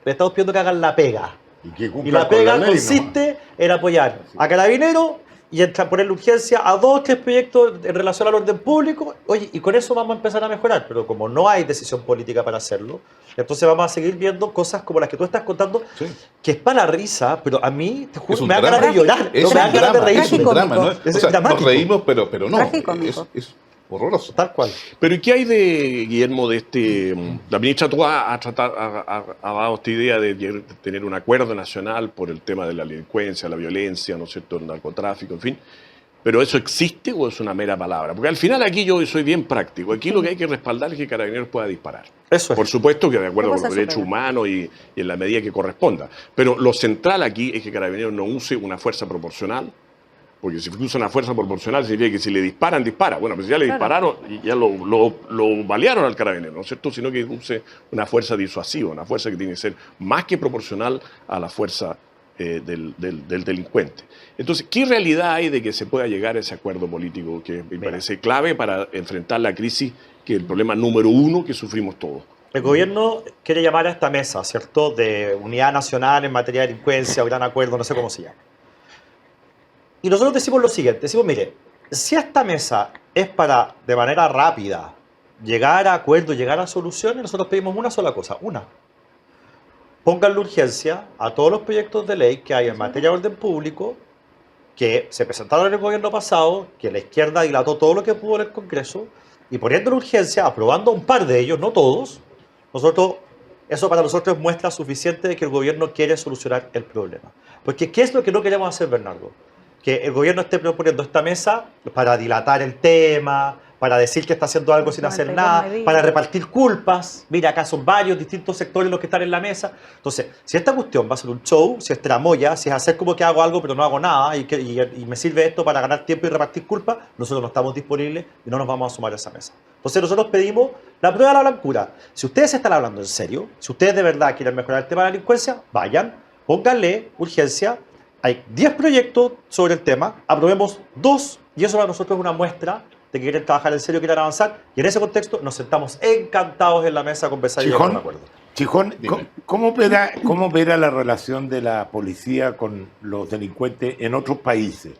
le estamos pidiendo que hagan la pega. Y la pega consiste en apoyar a Carabineros y en ponerle urgencia a 2 o 3 proyectos en relación al orden público. Oye, y con eso vamos a empezar a mejorar. Pero como no hay decisión política para hacerlo, entonces vamos a seguir viendo cosas como las que tú estás contando, que es para la risa, pero a mí, te juro, me da ganas de llorar. Es me da ganas de reír. Es un drama, ¿no? O sea, nos reímos, pero no. Es horroroso. Tal cual. Pero ¿y qué hay de, Guillermo, de este... La ministra Toá ha dado esta idea de tener un acuerdo nacional por el tema de la delincuencia, la violencia, ¿no es cierto?, el narcotráfico, en fin. ¿Pero eso existe o es una mera palabra? Porque al final aquí yo soy bien práctico. Aquí lo que hay que respaldar es que Carabineros pueda disparar. Eso es. Por supuesto que de acuerdo con los derechos humanos y en la medida que corresponda. Pero lo central aquí es que Carabineros no use una fuerza proporcional, porque si usa una fuerza proporcional significa que si le disparan, dispara. Bueno, pues ya le dispararon y ya lo balearon al Carabinero, ¿no es cierto? Sino que use una fuerza disuasiva, una fuerza que tiene que ser más que proporcional a la fuerza del delincuente. Entonces, ¿qué realidad hay de que se pueda llegar a ese acuerdo político que me parece clave para enfrentar la crisis, que es el problema número uno que sufrimos todos? El gobierno quiere llamar a esta mesa, ¿cierto?, de unidad nacional en materia de delincuencia, gran acuerdo, no sé cómo se llama. Y nosotros decimos lo siguiente, decimos, mire, si esta mesa es para, de manera rápida, llegar a acuerdos, llegar a soluciones, nosotros pedimos una sola cosa, una. Pongan la urgencia a todos los proyectos de ley que hay en materia de orden público, que se presentaron en el gobierno pasado, que la izquierda dilató todo lo que pudo en el Congreso, y poniendo la urgencia, aprobando un par de ellos, no todos, eso para nosotros es muestra suficiente de que el gobierno quiere solucionar el problema. Porque ¿qué es lo que no queremos hacer, Bernardo? Que el gobierno esté proponiendo esta mesa para dilatar el tema, para decir que está haciendo algo sin hacer nada, para repartir culpas. Mira, acá son varios distintos sectores los que están en la mesa. Entonces, si esta cuestión va a ser un show, si es tramoya, si es hacer como que hago algo pero no hago nada y me sirve esto para ganar tiempo y repartir culpas, nosotros no estamos disponibles y no nos vamos a sumar a esa mesa. Entonces nosotros pedimos la prueba de la blancura. Si ustedes están hablando en serio, si ustedes de verdad quieren mejorar el tema de la delincuencia, vayan, pónganle urgencia. Hay 10 proyectos sobre el tema, aprobemos 2 y eso para nosotros es una muestra de que quieren trabajar en serio, quieren avanzar, y en ese contexto nos sentamos encantados en la mesa a conversar y llegar a un acuerdo. Chijón, ¿cómo opera la relación de la policía con los delincuentes en otros países?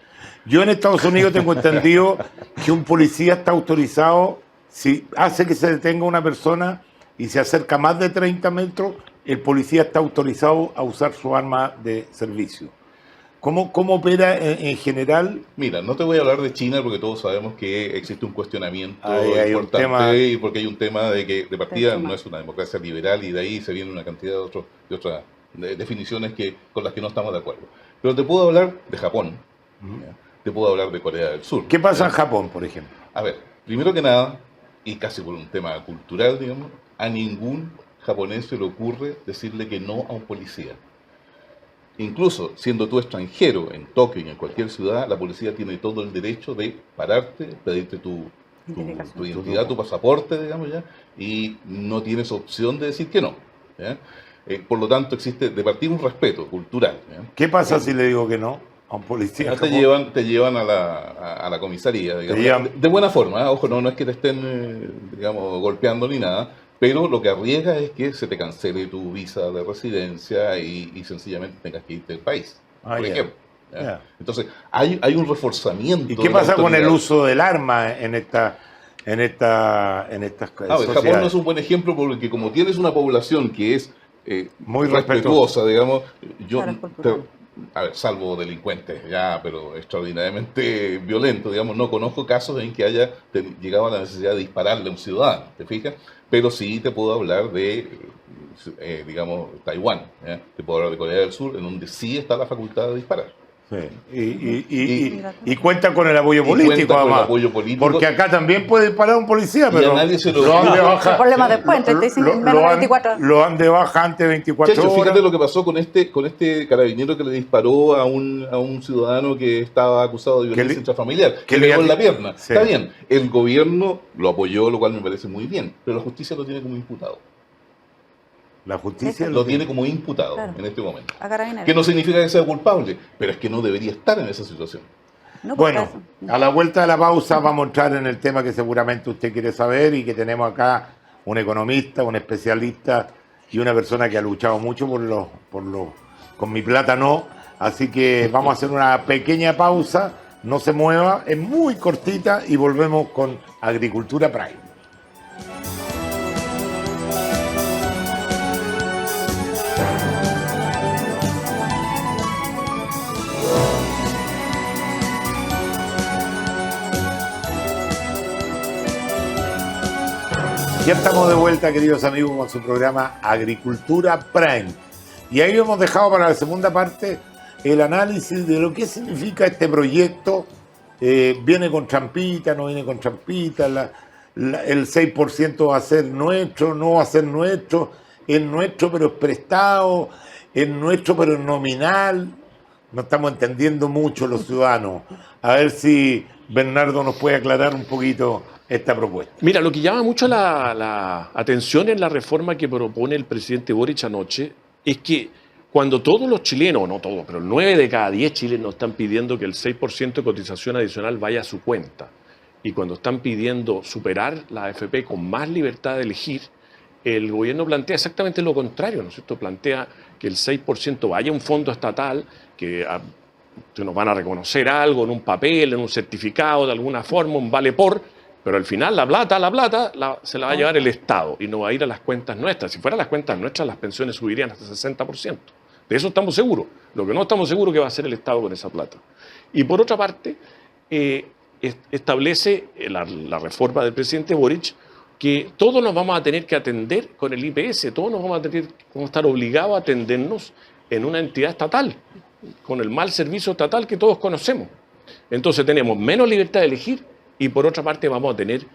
Yo en Estados Unidos tengo entendido que un policía está autorizado, si hace que se detenga una persona y se acerca más de 30 metros, el policía está autorizado a usar su arma de servicio. ¿Cómo opera en general? Mira, no te voy a hablar de China porque todos sabemos que existe un cuestionamiento hay importante y porque hay un tema de que de partida no es una democracia liberal y de ahí se viene una cantidad de otras definiciones con las que no estamos de acuerdo. Pero te puedo hablar de Japón, te puedo hablar de Corea del Sur. ¿Qué pasa en Japón, por ejemplo? A ver, primero que nada, y casi por un tema cultural, digamos, a ningún japonés se le ocurre decirle que no a un policía. Incluso siendo tú extranjero en Tokio y en cualquier ciudad, la policía tiene todo el derecho de pararte, pedirte tu identidad, tu pasaporte, digamos ya, y no tienes opción de decir que no. ¿Ya? Por lo tanto, existe de partir un respeto cultural. ¿Ya? ¿Qué pasa si le digo que no a un policía? Te llevan a la comisaría, digamos, de buena forma. Ojo, no es que te estén, digamos, golpeando ni nada. Pero lo que arriesga es que se te cancele tu visa de residencia y sencillamente tengas que irte del país, por ejemplo. Entonces, hay un reforzamiento. ¿Y qué pasa con el uso del arma en estas sociedades? Japón no es un buen ejemplo porque como tienes una población que es muy respetuosa, digamos, salvo delincuentes pero extraordinariamente violentos, digamos, no conozco casos en que haya llegado a la necesidad de dispararle a un ciudadano, ¿te fijas? Pero sí te puedo hablar de, digamos, Taiwán, te puedo hablar de Corea del Sur, en donde sí está la facultad de disparar. Sí. Y cuenta con el apoyo político, además. Porque acá también puede disparar un policía, pero nadie se lo han de baja. El problema después, te dicen menos de 24 horas. Lo han de baja antes de 24 horas. Fíjate lo que pasó con este carabinero que le disparó a un ciudadano que estaba acusado de violencia intrafamiliar, que le pegó en la pierna. Sí. Está bien, el gobierno lo apoyó, lo cual me parece muy bien, pero la justicia lo tiene como imputado. La justicia lo tiene como imputado en este momento. Que no significa que sea culpable, pero es que no debería estar en esa situación. No, bueno, a la vuelta de la pausa vamos a entrar en el tema que seguramente usted quiere saber y que tenemos acá un economista, un especialista y una persona que ha luchado mucho con mi plata no. Así que vamos a hacer una pequeña pausa, no se mueva, es muy cortita y volvemos con Agricultura Prime. Ya estamos de vuelta, queridos amigos, con su programa Agricultura Prime. Y ahí hemos dejado para la segunda parte el análisis de lo que significa este proyecto. ¿Viene con trampita, no viene con trampita? El 6% va a ser nuestro, no va a ser nuestro. Es nuestro pero es prestado, es nuestro pero es nominal. No estamos entendiendo mucho los ciudadanos. A ver si Bernardo nos puede aclarar un poquito esta propuesta. Mira, lo que llama mucho la atención en la reforma que propone el presidente Boric anoche es que cuando todos los chilenos, no todos, pero 9 de cada 10 chilenos están pidiendo que el 6% de cotización adicional vaya a su cuenta, y cuando están pidiendo superar la AFP con más libertad de elegir, el gobierno plantea exactamente lo contrario, ¿no es cierto? Plantea que el 6% vaya a un fondo estatal, que nos van a reconocer algo en un papel, en un certificado, de alguna forma, un vale por, pero al final la plata se la va a llevar el Estado y no va a ir a las cuentas nuestras. Si fueran las cuentas nuestras, las pensiones subirían hasta 60%. De eso estamos seguros. Lo que no estamos seguros es que va a hacer el Estado con esa plata. Y por otra parte, establece la reforma del presidente Boric que todos nos vamos a tener que atender con el IPS, todos nos vamos a estar obligados a atendernos en una entidad estatal, con el mal servicio estatal que todos conocemos. Entonces tenemos menos libertad de elegir y por otra parte vamos a tener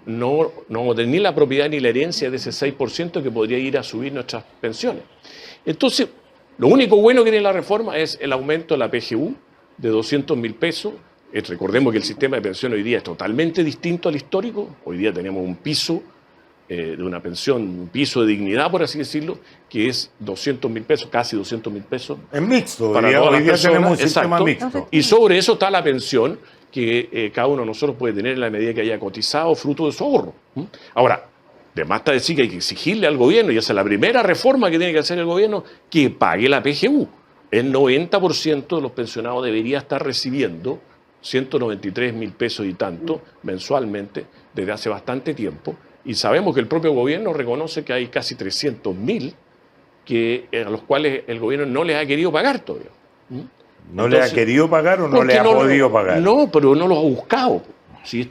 no vamos a tener ni la propiedad ni la herencia de ese 6% que podría ir a subir nuestras pensiones. Entonces, lo único bueno que tiene la reforma es el aumento de la PGU de 200.000 pesos. Recordemos que el sistema de pensión hoy día es totalmente distinto al histórico. Hoy día tenemos un piso de una pensión, un piso de dignidad, por así decirlo, que es 200.000 pesos, casi 200.000 pesos. Es mixto, para hoy todas día las tenemos un personas, sistema exacto. mixto. Y sobre eso está la pensión que cada uno de nosotros puede tener en la medida que haya cotizado fruto de su ahorro. Ahora, de más está decir que hay que exigirle al gobierno, y esa es la primera reforma que tiene que hacer el gobierno, que pague la PGU. El 90% de los pensionados debería estar recibiendo 193.000 pesos y tanto mensualmente desde hace bastante tiempo, y sabemos que el propio gobierno reconoce que hay casi 300.000 a los cuales el gobierno no les ha querido pagar todavía. ¿No le ha querido pagar o no le ha podido pagar? No, pero no los ha buscado. Sí,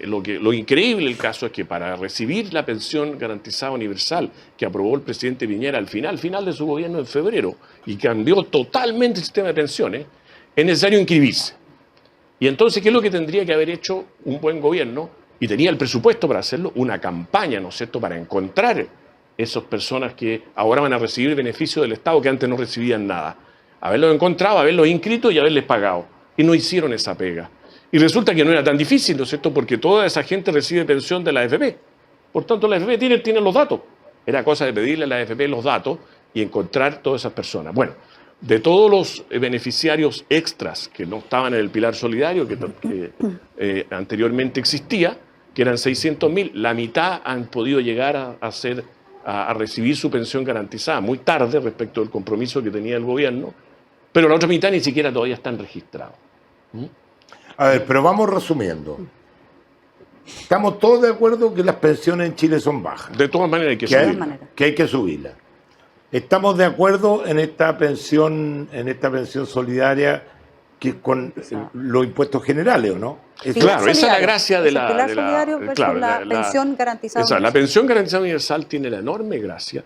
lo increíble del caso es que para recibir la pensión garantizada universal que aprobó el presidente Piñera al final de su gobierno en febrero y cambió totalmente el sistema de pensiones, es necesario inscribirse. Y entonces, ¿qué es lo que tendría que haber hecho un buen gobierno? Y tenía el presupuesto para hacerlo, una campaña, ¿no es cierto?, para encontrar esas personas que ahora van a recibir beneficios del Estado que antes no recibían nada. Haberlos encontrado, haberlos inscrito y haberles pagado. Y no hicieron esa pega. Y resulta que no era tan difícil, ¿no es cierto?, porque toda esa gente recibe pensión de la AFP. Por tanto, la AFP tiene los datos. Era cosa de pedirle a la AFP los datos y encontrar todas esas personas. Bueno, de todos los beneficiarios extras que no estaban en el pilar solidario, que anteriormente existía, que eran 600.000, la mitad han podido llegar a recibir su pensión garantizada muy tarde respecto al compromiso que tenía el gobierno, pero la otra mitad ni siquiera todavía están registrados. A ver, pero vamos resumiendo. Estamos todos de acuerdo que las pensiones en Chile son bajas. De todas maneras hay que subirlas. Que hay que subirlas. Estamos de acuerdo en esta pensión solidaria que con los impuestos generales, ¿o no? Claro, esa es la gracia de la... Pilar solidario versus la pensión garantizada universal. La pensión garantizada universal tiene la enorme gracia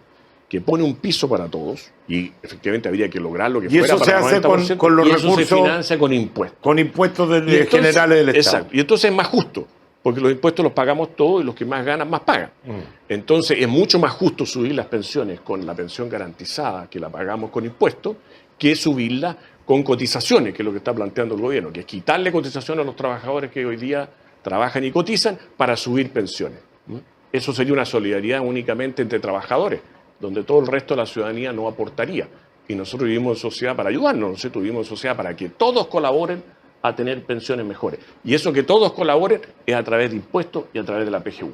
que pone un piso para todos y efectivamente habría que lograr lo que fuera eso para se el hace 90%, con los y eso recursos, se financia con impuestos. Con impuestos Entonces, generales del Estado. Exacto. Y entonces es más justo, porque los impuestos los pagamos todos y los que más ganan, más pagan. Entonces es mucho más justo subir las pensiones con la pensión garantizada, que la pagamos con impuestos, que subirla con cotizaciones, que es lo que está planteando el gobierno, que es quitarle cotización a los trabajadores que hoy día trabajan y cotizan para subir pensiones. Eso sería una solidaridad únicamente entre trabajadores, donde todo el resto de la ciudadanía no aportaría. Y nosotros vivimos en sociedad para ayudarnos, nosotros vivimos en sociedad para que todos colaboren a tener pensiones mejores. Y eso que todos colaboren es a través de impuestos y a través de la PGU.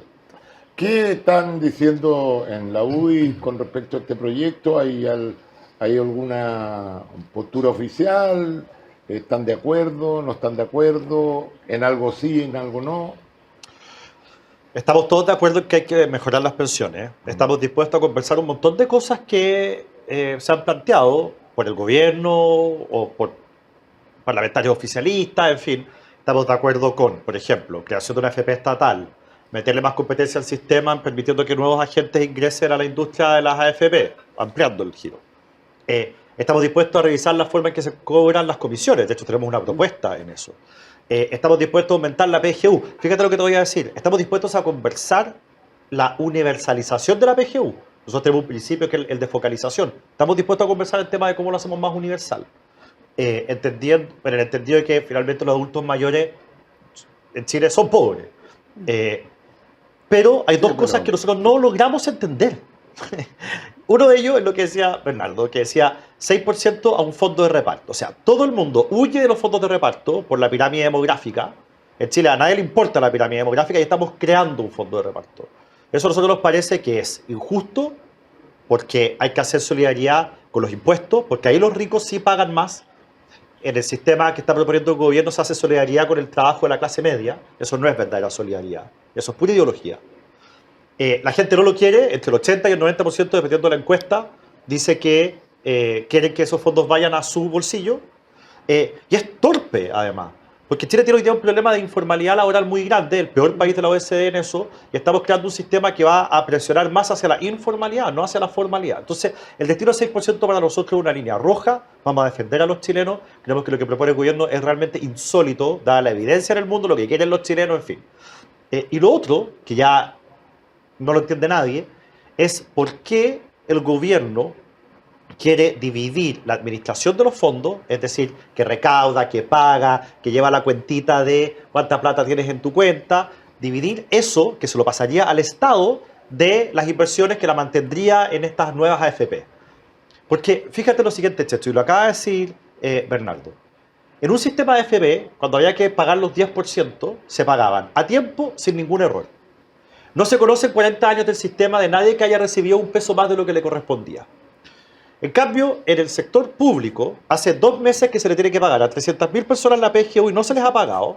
¿Qué están diciendo en la UDI con respecto a este proyecto? ¿Hay alguna postura oficial? ¿Están de acuerdo? ¿No están de acuerdo? ¿En algo sí, en algo no? Estamos todos de acuerdo en que hay que mejorar las pensiones. Estamos dispuestos a conversar un montón de cosas que se han planteado por el gobierno o por parlamentarios oficialistas, en fin. Estamos de acuerdo con, por ejemplo, creación de una AFP estatal, meterle más competencia al sistema, permitiendo que nuevos agentes ingresen a la industria de las AFP, ampliando el giro. Estamos dispuestos a revisar la forma en que se cobran las comisiones. De hecho, tenemos una propuesta en eso. Estamos dispuestos a aumentar la PGU. Fíjate lo que te voy a decir. Estamos dispuestos a conversar la universalización de la PGU. Nosotros tenemos un principio que es el de focalización. Estamos dispuestos a conversar el tema de cómo lo hacemos más universal. Entendiendo, en el entendido de que finalmente los adultos mayores en Chile son pobres. Pero hay dos cosas que nosotros no logramos entender. Uno de ellos es lo que decía Bernardo, que decía 6% a un fondo de reparto. O sea, todo el mundo huye de los fondos de reparto por la pirámide demográfica. En Chile a nadie le importa la pirámide demográfica y estamos creando un fondo de reparto. Eso a nosotros nos parece que es injusto porque hay que hacer solidaridad con los impuestos, porque ahí los ricos sí pagan más. En el sistema que está proponiendo el gobierno se hace solidaridad con el trabajo de la clase media. Eso no es verdadera solidaridad. Eso es pura ideología. La gente no lo quiere, entre el 80 y el 90%, dependiendo de la encuesta, dice que quieren que esos fondos vayan a su bolsillo. Y es torpe, además. Porque Chile tiene hoy día un problema de informalidad laboral muy grande, el peor país de la OECD en eso, y estamos creando un sistema que va a presionar más hacia la informalidad, no hacia la formalidad. Entonces, el destino del 6% para nosotros es una línea roja, vamos a defender a los chilenos, creemos que lo que propone el gobierno es realmente insólito, dada la evidencia en el mundo, lo que quieren los chilenos, en fin. Y lo otro, que ya no lo entiende nadie, es por qué el gobierno quiere dividir la administración de los fondos, es decir, que recauda, que paga, que lleva la cuentita de cuánta plata tienes en tu cuenta, dividir eso, que se lo pasaría al Estado, de las inversiones que la mantendría en estas nuevas AFP. Porque fíjate lo siguiente, Checho, y lo acaba de decir Bernardo. En un sistema de AFP, cuando había que pagar los 10%, se pagaban a tiempo sin ningún error. No se conocen 40 años del sistema de nadie que haya recibido un peso más de lo que le correspondía. En cambio, en el sector público, hace 2 meses que se le tiene que pagar a 300.000 personas la PGU y no se les ha pagado.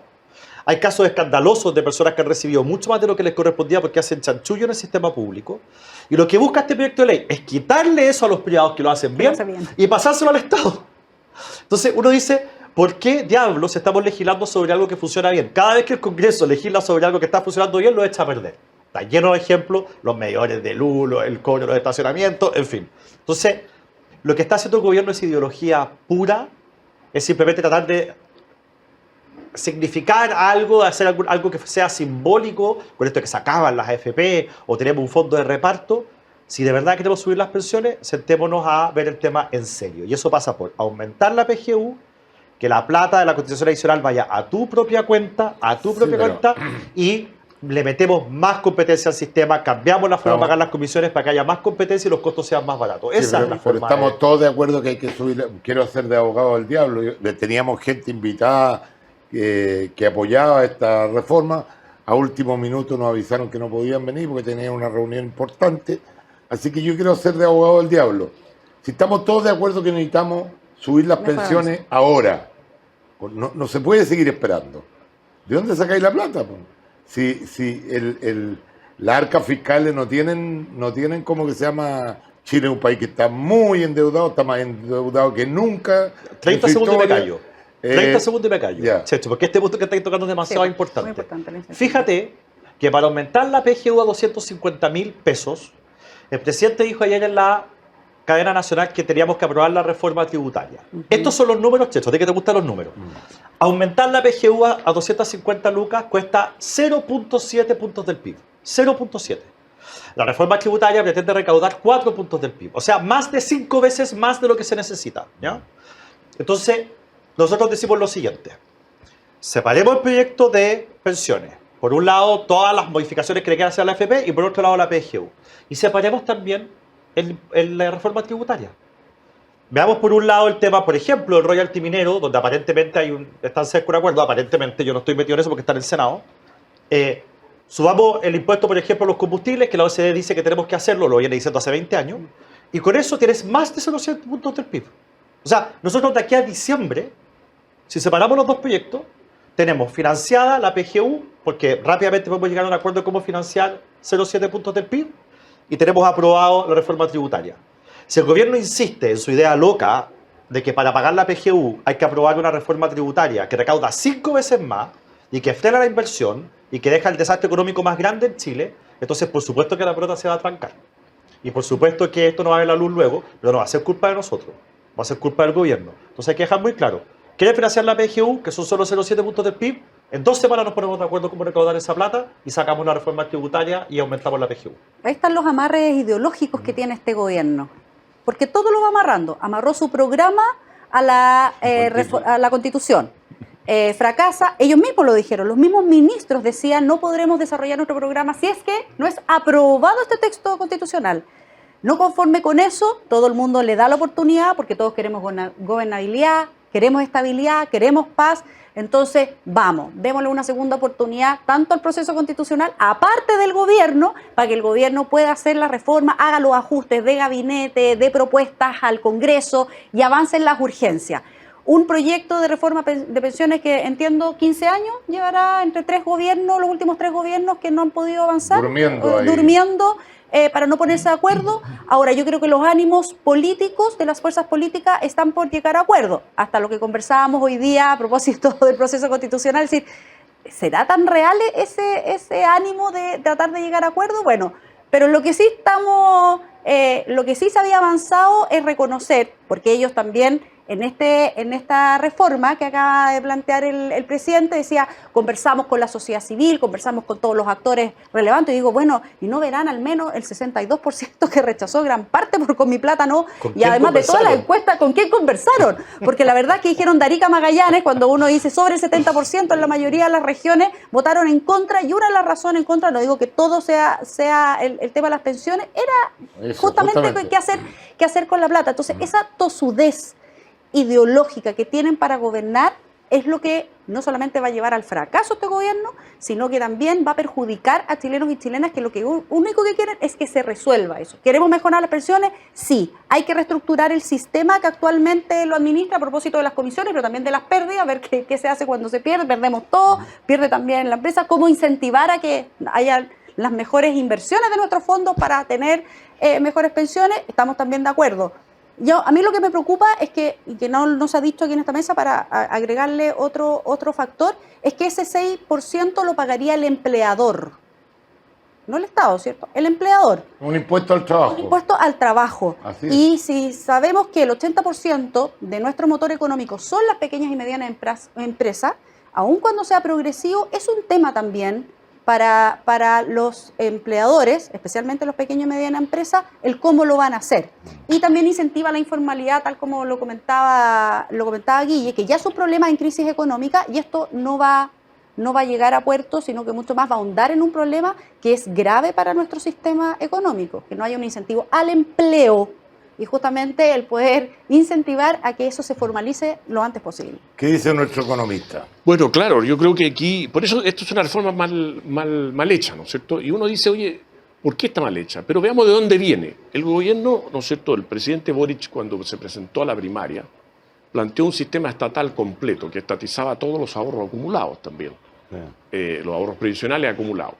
Hay casos escandalosos de personas que han recibido mucho más de lo que les correspondía porque hacen chanchullo en el sistema público. Y lo que busca este proyecto de ley es quitarle eso a los privados que lo hacen bien y pasárselo al Estado. Entonces uno dice, ¿por qué diablos estamos legislando sobre algo que funciona bien? Cada vez que el Congreso legisla sobre algo que está funcionando bien, lo echa a perder. Está lleno de ejemplos, los medidores de luz, el cobro de los estacionamientos, en fin. Entonces, lo que está haciendo el gobierno es ideología pura, es simplemente tratar de significar algo, de hacer algo que sea simbólico, con esto que se acaban las AFP o tenemos un fondo de reparto. Si de verdad queremos subir las pensiones, sentémonos a ver el tema en serio. Y eso pasa por aumentar la PGU, que la plata de la cotización adicional vaya a tu propia cuenta, y le metemos más competencia al sistema, cambiamos la forma de pagar las comisiones para que haya más competencia y los costos sean más baratos. Esa es la forma. Estamos todos de acuerdo que hay que subir. Quiero hacer de abogado del diablo. Teníamos gente invitada que apoyaba esta reforma. A último minuto nos avisaron que no podían venir porque tenían una reunión importante. Así que yo quiero hacer de abogado del diablo. Si estamos todos de acuerdo que necesitamos subir las pensiones ahora, no se puede seguir esperando. ¿De dónde sacáis la plata? Si las arcas fiscales no tienen como que se llama. Chile es un país que está muy endeudado, está más endeudado que nunca. 30 segundos y me callo. 30 segundos y me callo. Ya. Checho, porque este punto que estáis tocando es demasiado importante. Muy importante. Fíjate que para aumentar la PGU a 250.000 pesos, el presidente dijo ayer en la cadena nacional que teníamos que aprobar la reforma tributaria. Estos son los números, Checho, de que te gustan los números. Aumentar la PGU a 250 lucas cuesta 0.7 puntos del PIB. 0.7. La reforma tributaria pretende recaudar 4 puntos del PIB. O sea, más de 5 veces más de lo que se necesita. ¿Ya? Entonces, nosotros decimos lo siguiente. Separemos el proyecto de pensiones. Por un lado, todas las modificaciones que le quieran hacer a la AFP y por otro lado, la PGU. Y separemos también la reforma tributaria. Veamos por un lado el tema, por ejemplo, del royalty minero, donde aparentemente están cerca de un acuerdo, aparentemente yo no estoy metido en eso porque está en el Senado. Subamos el impuesto, por ejemplo, a los combustibles, que la OCDE dice que tenemos que hacerlo, lo viene diciendo hace 20 años, y con eso tienes más de 0,7 puntos del PIB. O sea, nosotros de aquí a diciembre, si separamos los dos proyectos, tenemos financiada la PGU, porque rápidamente podemos llegar a un acuerdo de cómo financiar 0,7 puntos del PIB, y tenemos aprobado la reforma tributaria. Si el gobierno insiste en su idea loca de que para pagar la PGU hay que aprobar una reforma tributaria que recauda 5 veces más y que frena la inversión y que deja el desastre económico más grande en Chile, entonces por supuesto que la pelota se va a trancar. Y por supuesto que esto no va a ver la luz luego, pero no va a ser culpa de nosotros, va a ser culpa del gobierno. Entonces hay que dejar muy claro, ¿quiere financiar la PGU, que son solo 0,7 puntos del PIB? En 2 semanas nos ponemos de acuerdo cómo recaudar esa plata y sacamos una reforma tributaria y aumentamos la PGU. Ahí están los amarres ideológicos que tiene este gobierno. Porque todo lo va amarrando. Amarró su programa a la Constitución. Fracasa, ellos mismos lo dijeron, los mismos ministros decían no podremos desarrollar nuestro programa si es que no es aprobado este texto constitucional. No conforme con eso, todo el mundo le da la oportunidad, porque todos queremos gobernabilidad, queremos estabilidad, queremos paz. Entonces, vamos, démosle una segunda oportunidad tanto al proceso constitucional, aparte del gobierno, para que el gobierno pueda hacer la reforma, haga los ajustes de gabinete, de propuestas al Congreso y avance en las urgencias. Un proyecto de reforma de pensiones que, entiendo, 15 años llevará entre 3 gobiernos, los últimos 3 gobiernos que no han podido avanzar. Durmiendo. Para no ponerse de acuerdo. Ahora, yo creo que los ánimos políticos de las fuerzas políticas están por llegar a acuerdo. Hasta lo que conversábamos hoy día a propósito del proceso constitucional, es decir, ¿será tan real ese ánimo de tratar de llegar a acuerdo? Bueno, pero lo que sí lo que sí se había avanzado es reconocer, porque ellos también en esta reforma que acaba de plantear el presidente, decía, conversamos con la sociedad civil, conversamos con todos los actores relevantes, y digo, bueno, ¿y no verán al menos el 62% que rechazó gran parte por con mi plata no? Y además de todas las encuestas, ¿con quién conversaron? Porque la verdad es que dijeron de Arica a Magallanes, cuando uno dice sobre el 70% en la mayoría de las regiones, votaron en contra, y una de las razones en contra, no digo que todo sea el tema de las pensiones, era justamente qué hacer con la plata. Entonces, esa tosudez ideológica que tienen para gobernar es lo que no solamente va a llevar al fracaso este gobierno, sino que también va a perjudicar a chilenos y chilenas que lo único que quieren es que se resuelva eso. ¿Queremos mejorar las pensiones? Sí. Hay que reestructurar el sistema que actualmente lo administra a propósito de las comisiones, pero también de las pérdidas, ver qué se hace cuando se pierde, perdemos todo, pierde también la empresa, cómo incentivar a que haya las mejores inversiones de nuestros fondos para tener mejores pensiones. Estamos también de acuerdo. A mí lo que me preocupa es que no se ha dicho aquí en esta mesa, para agregarle otro factor, es que ese 6% lo pagaría el empleador, no el Estado, ¿cierto? El empleador. Un impuesto al trabajo. Un impuesto al trabajo. Así es. Y si sabemos que el 80% de nuestro motor económico son las pequeñas y medianas empresas, aun cuando sea progresivo, es un tema también para los empleadores, especialmente los pequeños y medianas empresas, el cómo lo van a hacer. Y también incentiva la informalidad, tal como lo comentaba Guille, que ya es un problema en crisis económica, y esto no va a llegar a puerto, sino que mucho más va a ahondar en un problema que es grave para nuestro sistema económico, que no haya un incentivo al empleo, y justamente el poder incentivar a que eso se formalice lo antes posible. ¿Qué dice nuestro economista? Bueno, claro, yo creo que aquí, por eso esto es una reforma mal hecha, ¿no es cierto? Y uno dice, oye, ¿por qué está mal hecha? Pero veamos de dónde viene. El gobierno, ¿no es cierto?, el presidente Boric, cuando se presentó a la primaria, planteó un sistema estatal completo que estatizaba todos los ahorros acumulados también, los ahorros previsionales acumulados.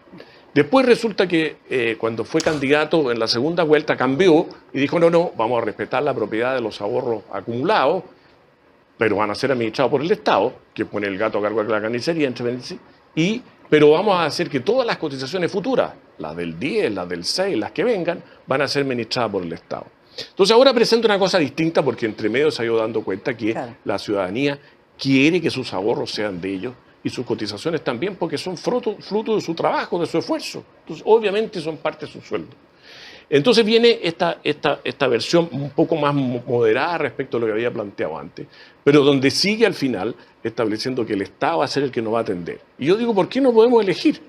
Después resulta que cuando fue candidato en la segunda vuelta cambió y dijo, no, vamos a respetar la propiedad de los ahorros acumulados, pero van a ser administrados por el Estado, que pone el gato a cargo de la carnicería, entre paréntesis, pero vamos a hacer que todas las cotizaciones futuras, las del 10, las del 6, las que vengan, van a ser administradas por el Estado. Entonces ahora presenta una cosa distinta, porque entre medio se ha ido dando cuenta que la ciudadanía quiere que sus ahorros sean de ellos, y sus cotizaciones también, porque son fruto de su trabajo, de su esfuerzo. Entonces, obviamente son parte de su sueldo. Entonces viene esta versión un poco más moderada respecto a lo que había planteado antes, pero donde sigue al final estableciendo que el Estado va a ser el que nos va a atender. Y yo digo, ¿por qué no podemos elegir?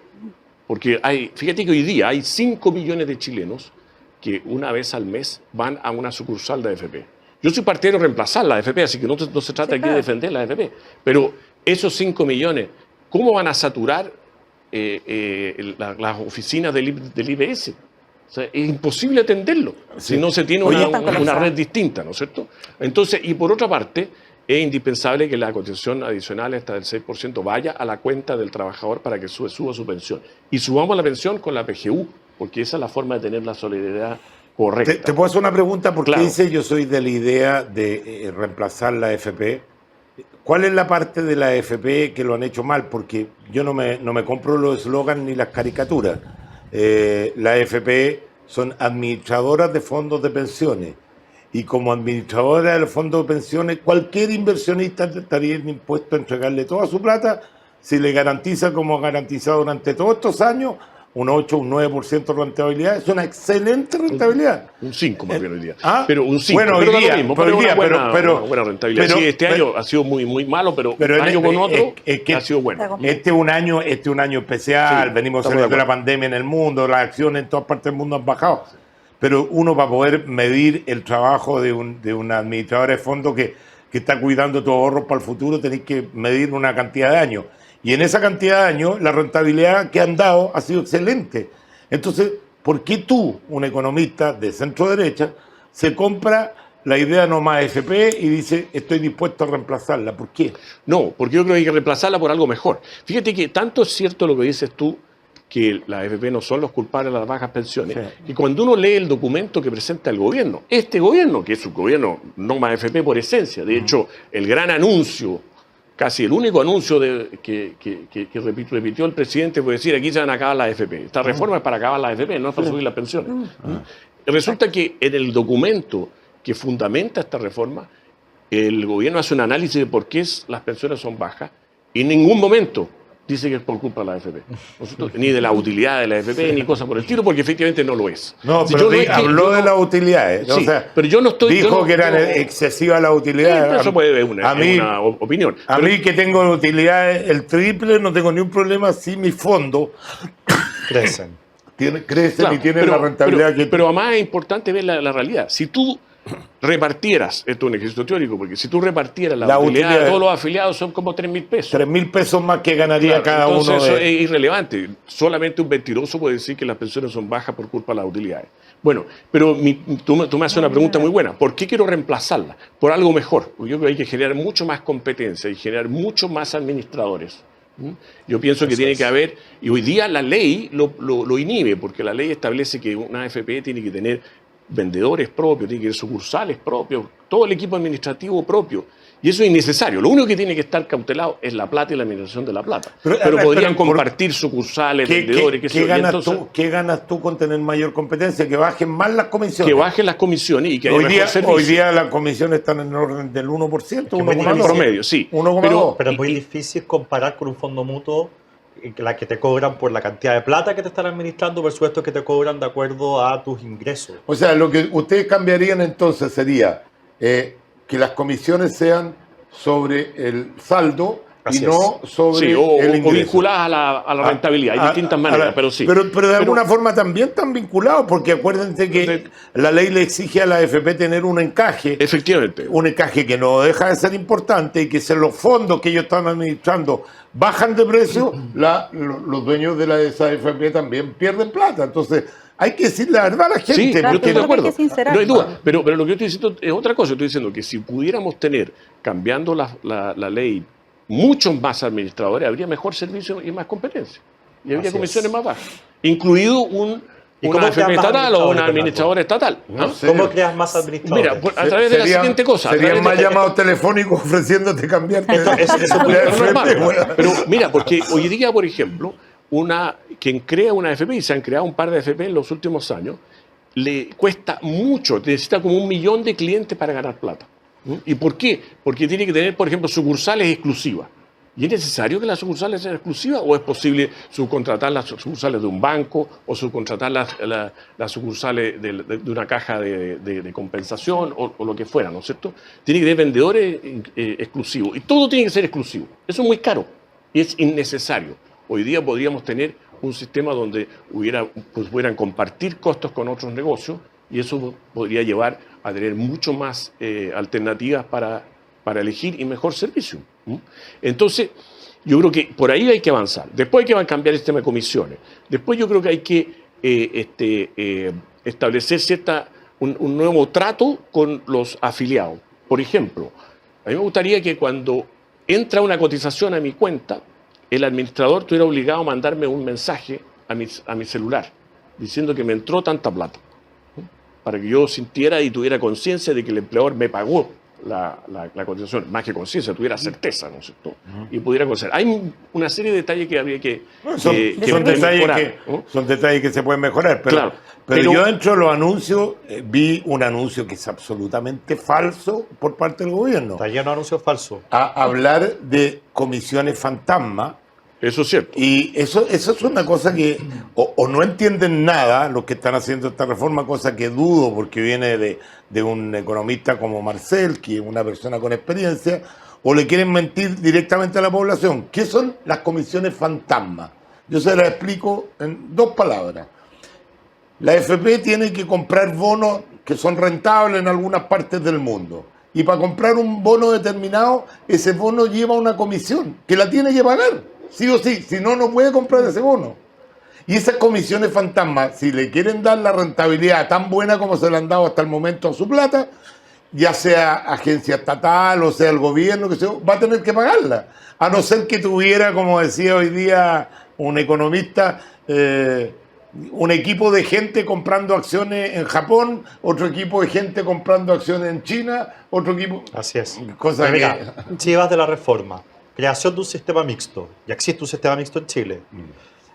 Porque fíjate que hoy día hay 5 millones de chilenos que una vez al mes van a una sucursal de AFP. Yo soy partidario de reemplazar la AFP, así que no se trata aquí de defender la AFP, pero esos 5 millones, ¿cómo van a saturar las oficinas del IPS? O sea, es imposible atenderlo si no se tiene una red distinta, ¿no es cierto? Entonces, y por otra parte, es indispensable que la cotización adicional, esta del 6%, vaya a la cuenta del trabajador para que suba su pensión. Y subamos la pensión con la PGU, porque esa es la forma de tener la solidaridad correcta. ¿Te puedo hacer una pregunta? Porque claro. dice, yo soy de la idea de reemplazar la AFP. ¿Cuál es la parte de la AFP que lo han hecho mal? Porque yo no me compro los eslogans ni las caricaturas. La AFP son administradoras de fondos de pensiones. Y como administradora de los fondos de pensiones, cualquier inversionista estaría impuesto a entregarle toda su plata si le garantiza, como ha garantizado durante todos estos años, un 8, un 9% de rentabilidad. Es una excelente rentabilidad. Un 5 más bien hoy día. Pero un 5, bueno, pero hoy día, mismo, pero una buena rentabilidad. Sí, este año ha sido muy malo, pero un año con otro ha sido bueno. Este es un año especial, Sí, venimos saliendo de la pandemia en el mundo, las acciones en todas partes del mundo han bajado. pero uno para poder medir el trabajo de una administradora de fondos que está cuidando tus ahorros para el futuro, tenéis que medir una cantidad de años. Y en esa cantidad de años, la rentabilidad que han dado ha sido excelente. Entonces, ¿por qué tú, un economista de centro derecha, se compra la idea no más FP y dice estoy dispuesto a reemplazarla? ¿Por qué? No, porque yo creo que hay que reemplazarla por algo mejor. Fíjate que tanto es cierto lo que dices tú, que las AFP no son los culpables de las bajas pensiones, y cuando uno lee el documento que presenta el gobierno, este gobierno, que es un gobierno no más AFP por esencia, de hecho, el gran anuncio, casi el único anuncio que repitió el presidente fue decir, aquí se van a acabar las AFP. Esta reforma es para acabar las AFP, no es para subir las pensiones. Resulta que en el documento que fundamenta esta reforma, el gobierno hace un análisis de por qué las pensiones son bajas y en ningún momento dice que es por culpa de la AFP. Ni de la utilidad de la AFP, ni cosa por el estilo, porque efectivamente no lo es. No, Si pero yo no es que- habló yo de no- las utilidades. Sí, O sea, pero yo no estoy... dijo yo no- que eran yo- excesivas las utilidades. Eso puede ser una, a mí, es una opinión. A Pero- mí que tengo utilidades el triple, no tengo ni un problema si mis fondos Crecen. crecen Claro, y tienen la rentabilidad que... Pero además es importante ver la realidad. Si tú repartieras, esto es un ejercicio teórico, porque si tú repartieras la utilidad de todos los afiliados son como 3.000 pesos. 3.000 pesos más que ganaría Claro, cada entonces uno eso de... es irrelevante. Solamente un mentiroso puede decir que las pensiones son bajas por culpa de las utilidades. Bueno, pero tú me haces una pregunta muy buena. ¿Por qué quiero reemplazarla? Por algo mejor. Porque yo creo que hay que generar mucho más competencia y generar mucho más administradores. Yo pienso que tiene que haber, y hoy día la ley lo inhibe, porque la ley establece que una AFP tiene que tener vendedores propios, tiene que tener sucursales propios, todo el equipo administrativo propio. Y eso es innecesario. Lo único que tiene que estar cautelado es la plata y la administración de la plata. Pero podrían compartir sucursales, vendedores, qué sé yo. Y entonces, ¿Qué ganas tú con tener mayor competencia? Que bajen más las comisiones. que bajen las comisiones y que haya Hoy mejor día, servicio. hoy día las comisiones están en el orden del 1%, que muy 1,2%. En promedio, sí. 1,2. Pero es muy difícil comparar con un fondo mutuo la que te cobran por la cantidad de plata que te están administrando versus estos que te cobran de acuerdo a tus ingresos. O sea, lo que ustedes cambiarían entonces sería que las comisiones sean sobre el saldo Así y no sobre Sí, o el ingreso. vinculadas a la rentabilidad. Hay distintas maneras, pero sí. Pero de alguna forma también están vinculados, porque acuérdense que la ley le exige a la AFP tener un encaje. Efectivamente. Un encaje que no deja de ser importante y que si los fondos que ellos están administrando bajan de precio, los dueños de esa AFP también pierden plata. Entonces, hay que decir la verdad a la gente. Sí, Claro, yo estoy de eso es lo que hay acuerdo. que sincerar. No hay duda. Pero lo que yo estoy diciendo es otra cosa. Estoy diciendo que si pudiéramos tener, cambiando la ley, muchos más administradores, habría mejor servicio y más competencia. Y habría Así comisiones es. más bajas. Incluido ¿Y una cómo AFP creas más estatal o una administradores, administradora estatal. No ¿Ah? sé. ¿Cómo creas más administradores? Mira, a través de la siguiente cosa. a Serían través más de- llamados telefónicos ofreciéndote cambiarte. Eso de Eso es normal. AFP. Pero mira, porque hoy día, por ejemplo, quien crea una AFP, y se han creado un par de AFP en los últimos años, le cuesta mucho, necesita como 1 millón de clientes para ganar plata. ¿Y por qué? Porque tiene que tener, por ejemplo, sucursales exclusivas. ¿Y es necesario que las sucursales sean exclusivas o es posible subcontratar las sucursales de un banco o subcontratar las sucursales de una caja de compensación o lo que fuera, ¿no es cierto? Tiene que tener vendedores exclusivos y todo tiene que ser exclusivo. Eso es muy caro y es innecesario. Hoy día podríamos tener un sistema donde pudieran compartir costos con otros negocios y eso podría llevar a tener mucho más alternativas para elegir y mejor servicio. Entonces, yo creo que por ahí hay que avanzar. Después hay que cambiar el sistema de comisiones. Después yo creo que hay que establecer un nuevo trato con los afiliados. Por ejemplo, a mí me gustaría que cuando entra una cotización a mi cuenta, el administrador estuviera obligado a mandarme un mensaje a mi celular diciendo que me entró tanta plata, para que yo sintiera y tuviera conciencia de que el empleador me pagó la cotización, más que conciencia, tuviera certeza, ¿no es cierto? Y pudiera conocer. Hay una serie de detalles que habría que mejorar, ¿no? Son detalles que se pueden mejorar, pero, Claro, pero yo dentro de los anuncios vi un anuncio que es absolutamente falso por parte del gobierno. Está lleno de anuncios falsos. A hablar de comisiones fantasma. Eso es cierto. Y eso es una cosa que o no entienden nada los que están haciendo esta reforma, cosa que dudo porque viene de un economista como Marcel, que es una persona con experiencia, o le quieren mentir directamente a la población. ¿Qué son las comisiones fantasma? Yo se las explico en 2 palabras. La AFP tiene que comprar bonos que son rentables en algunas partes del mundo. Y para comprar un bono determinado, ese bono lleva una comisión que la tiene que pagar, sí o sí. Si no, no puede comprar ese bono. Y esas comisiones fantasmas, si le quieren dar la rentabilidad tan buena como se le han dado hasta el momento a su plata, ya sea agencia estatal o sea el gobierno, que sea, va a tener que pagarla. A no ser que tuviera, como decía hoy día un economista, un equipo de gente comprando acciones en Japón, otro equipo de gente comprando acciones en China, otro equipo... Así es. Cosa Pero mira, Chivas de la reforma, creación de un sistema mixto, ya existe un sistema mixto en Chile,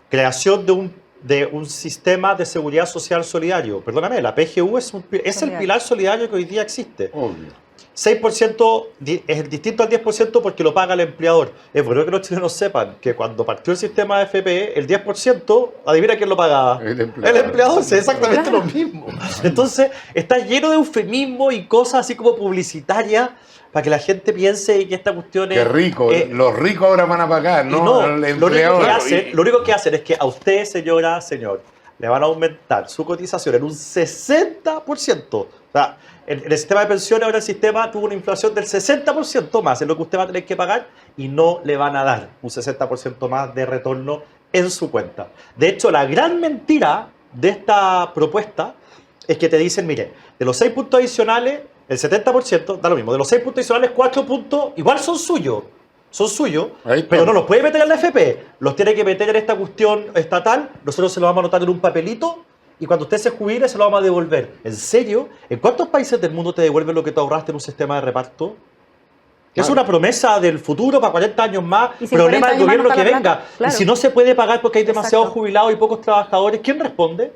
creación de un sistema de seguridad social solidario. Perdóname, la PGU es el pilar solidario que hoy día existe. Obvio. 6% es distinto al 10% porque lo paga el empleador. Es bueno que los chilenos sepan que cuando partió el sistema de FP, el 10%, adivina quién lo pagaba. El empleador. El empleador, es exactamente lo mismo. Entonces, está lleno de eufemismos y cosas así como publicitarias para que la gente piense que esta cuestión es... Qué rico, los ricos ahora van a pagar, y no, el empleador. lo único que hacen es que a usted, señora, señor, le van a aumentar su cotización en un 60%. O sea, en el sistema de pensiones ahora el sistema tuvo una inflación del 60% más en lo que usted va a tener que pagar y no le van a dar un 60% más de retorno en su cuenta. De hecho, la gran mentira de esta propuesta es que te dicen, mire, de los 6 puntos adicionales, el 70% da lo mismo. De los 6 puntos adicionales, 4 puntos igual son suyos. Son suyos, pero no los puede meter en la FP. Los tiene que meter en esta cuestión estatal. Nosotros se los vamos a anotar en un papelito y cuando usted se jubile se lo vamos a devolver. ¿En serio? ¿En cuántos países del mundo te devuelven lo que tú ahorraste en un sistema de reparto? Es una promesa del futuro para 40 años más, Y si problema del 40 años gobierno más que no está la venga. plata, claro. Y si no se puede pagar porque hay demasiados Exacto. jubilados y pocos trabajadores, ¿quién responde?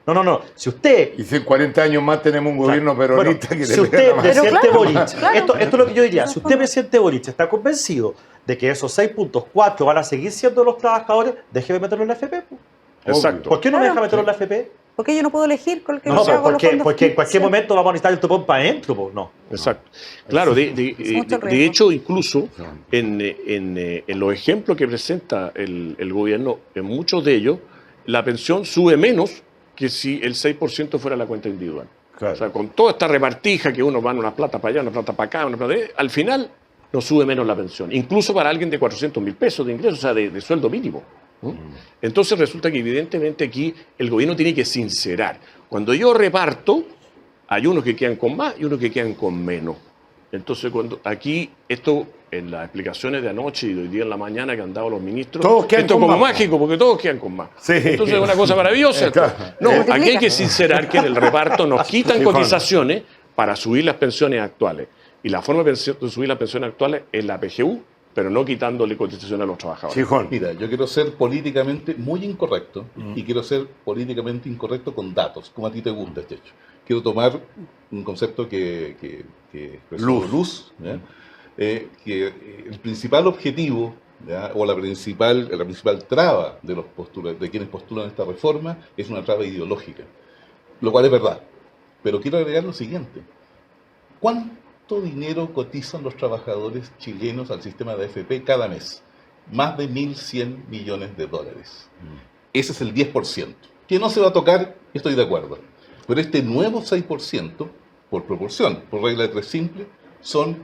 No. Si usted... Y si en 40 años más tenemos un gobierno peronista que si le usted, pega la Pero presidente claro, Boric, claro. esto es lo que yo diría, si usted, presidente Boric, está convencido de que esos 6 puntos, 4 van a seguir siendo los trabajadores, déjeme meterlo en la FP. Pues. Exacto. ¿Por qué no me Claro. deja meterlo en la FP? ¿Por qué yo no puedo elegir con el que No, yo hago los fondos? porque en cualquier Sí. momento vamos a necesitar el topón para adentro. Pues. No. Exacto. Claro, Es mucho de riesgo. hecho, incluso en los ejemplos que presenta el gobierno, en muchos de ellos, la pensión sube menos que si el 6% fuera la cuenta individual. Claro. O sea, con toda esta repartija que uno va una plata para allá, una plata para acá, una plata al final no sube menos la pensión. Incluso para alguien de 400.000 pesos de ingreso, o sea, de sueldo mínimo. ¿no? Entonces resulta que evidentemente aquí el gobierno tiene que sincerar. Cuando yo reparto, hay unos que quedan con más y unos que quedan con menos. Entonces, cuando aquí, esto, en las explicaciones de anoche y de hoy día en la mañana que han dado los ministros, Todos quedan esto es con como más. mágico, porque todos quedan con más. Sí. Entonces es una cosa maravillosa. Claro. No, Se aquí hay multiplica. que sincerar que en el reparto nos quitan Sí, Juan. cotizaciones para subir las pensiones actuales. Y la forma de subir las pensiones actuales es la PGU, pero no quitándole cotización a los trabajadores. Chijón. Mira, yo quiero ser políticamente muy incorrecto y quiero ser políticamente incorrecto con datos, como a ti te gusta, Checho. Quiero tomar un concepto que expresó Luz, ¿ya? Que el principal objetivo, ¿ya? O la principal traba de de quienes postulan esta reforma es una traba ideológica, lo cual es verdad. Pero quiero agregar lo siguiente. ¿Cuánto dinero cotizan los trabajadores chilenos al sistema de AFP cada mes? Más de 1.100 millones de dólares. Ese es el 10%. Que no se va a tocar, estoy de acuerdo. Pero este nuevo 6%, por proporción, por regla de 3 simple, son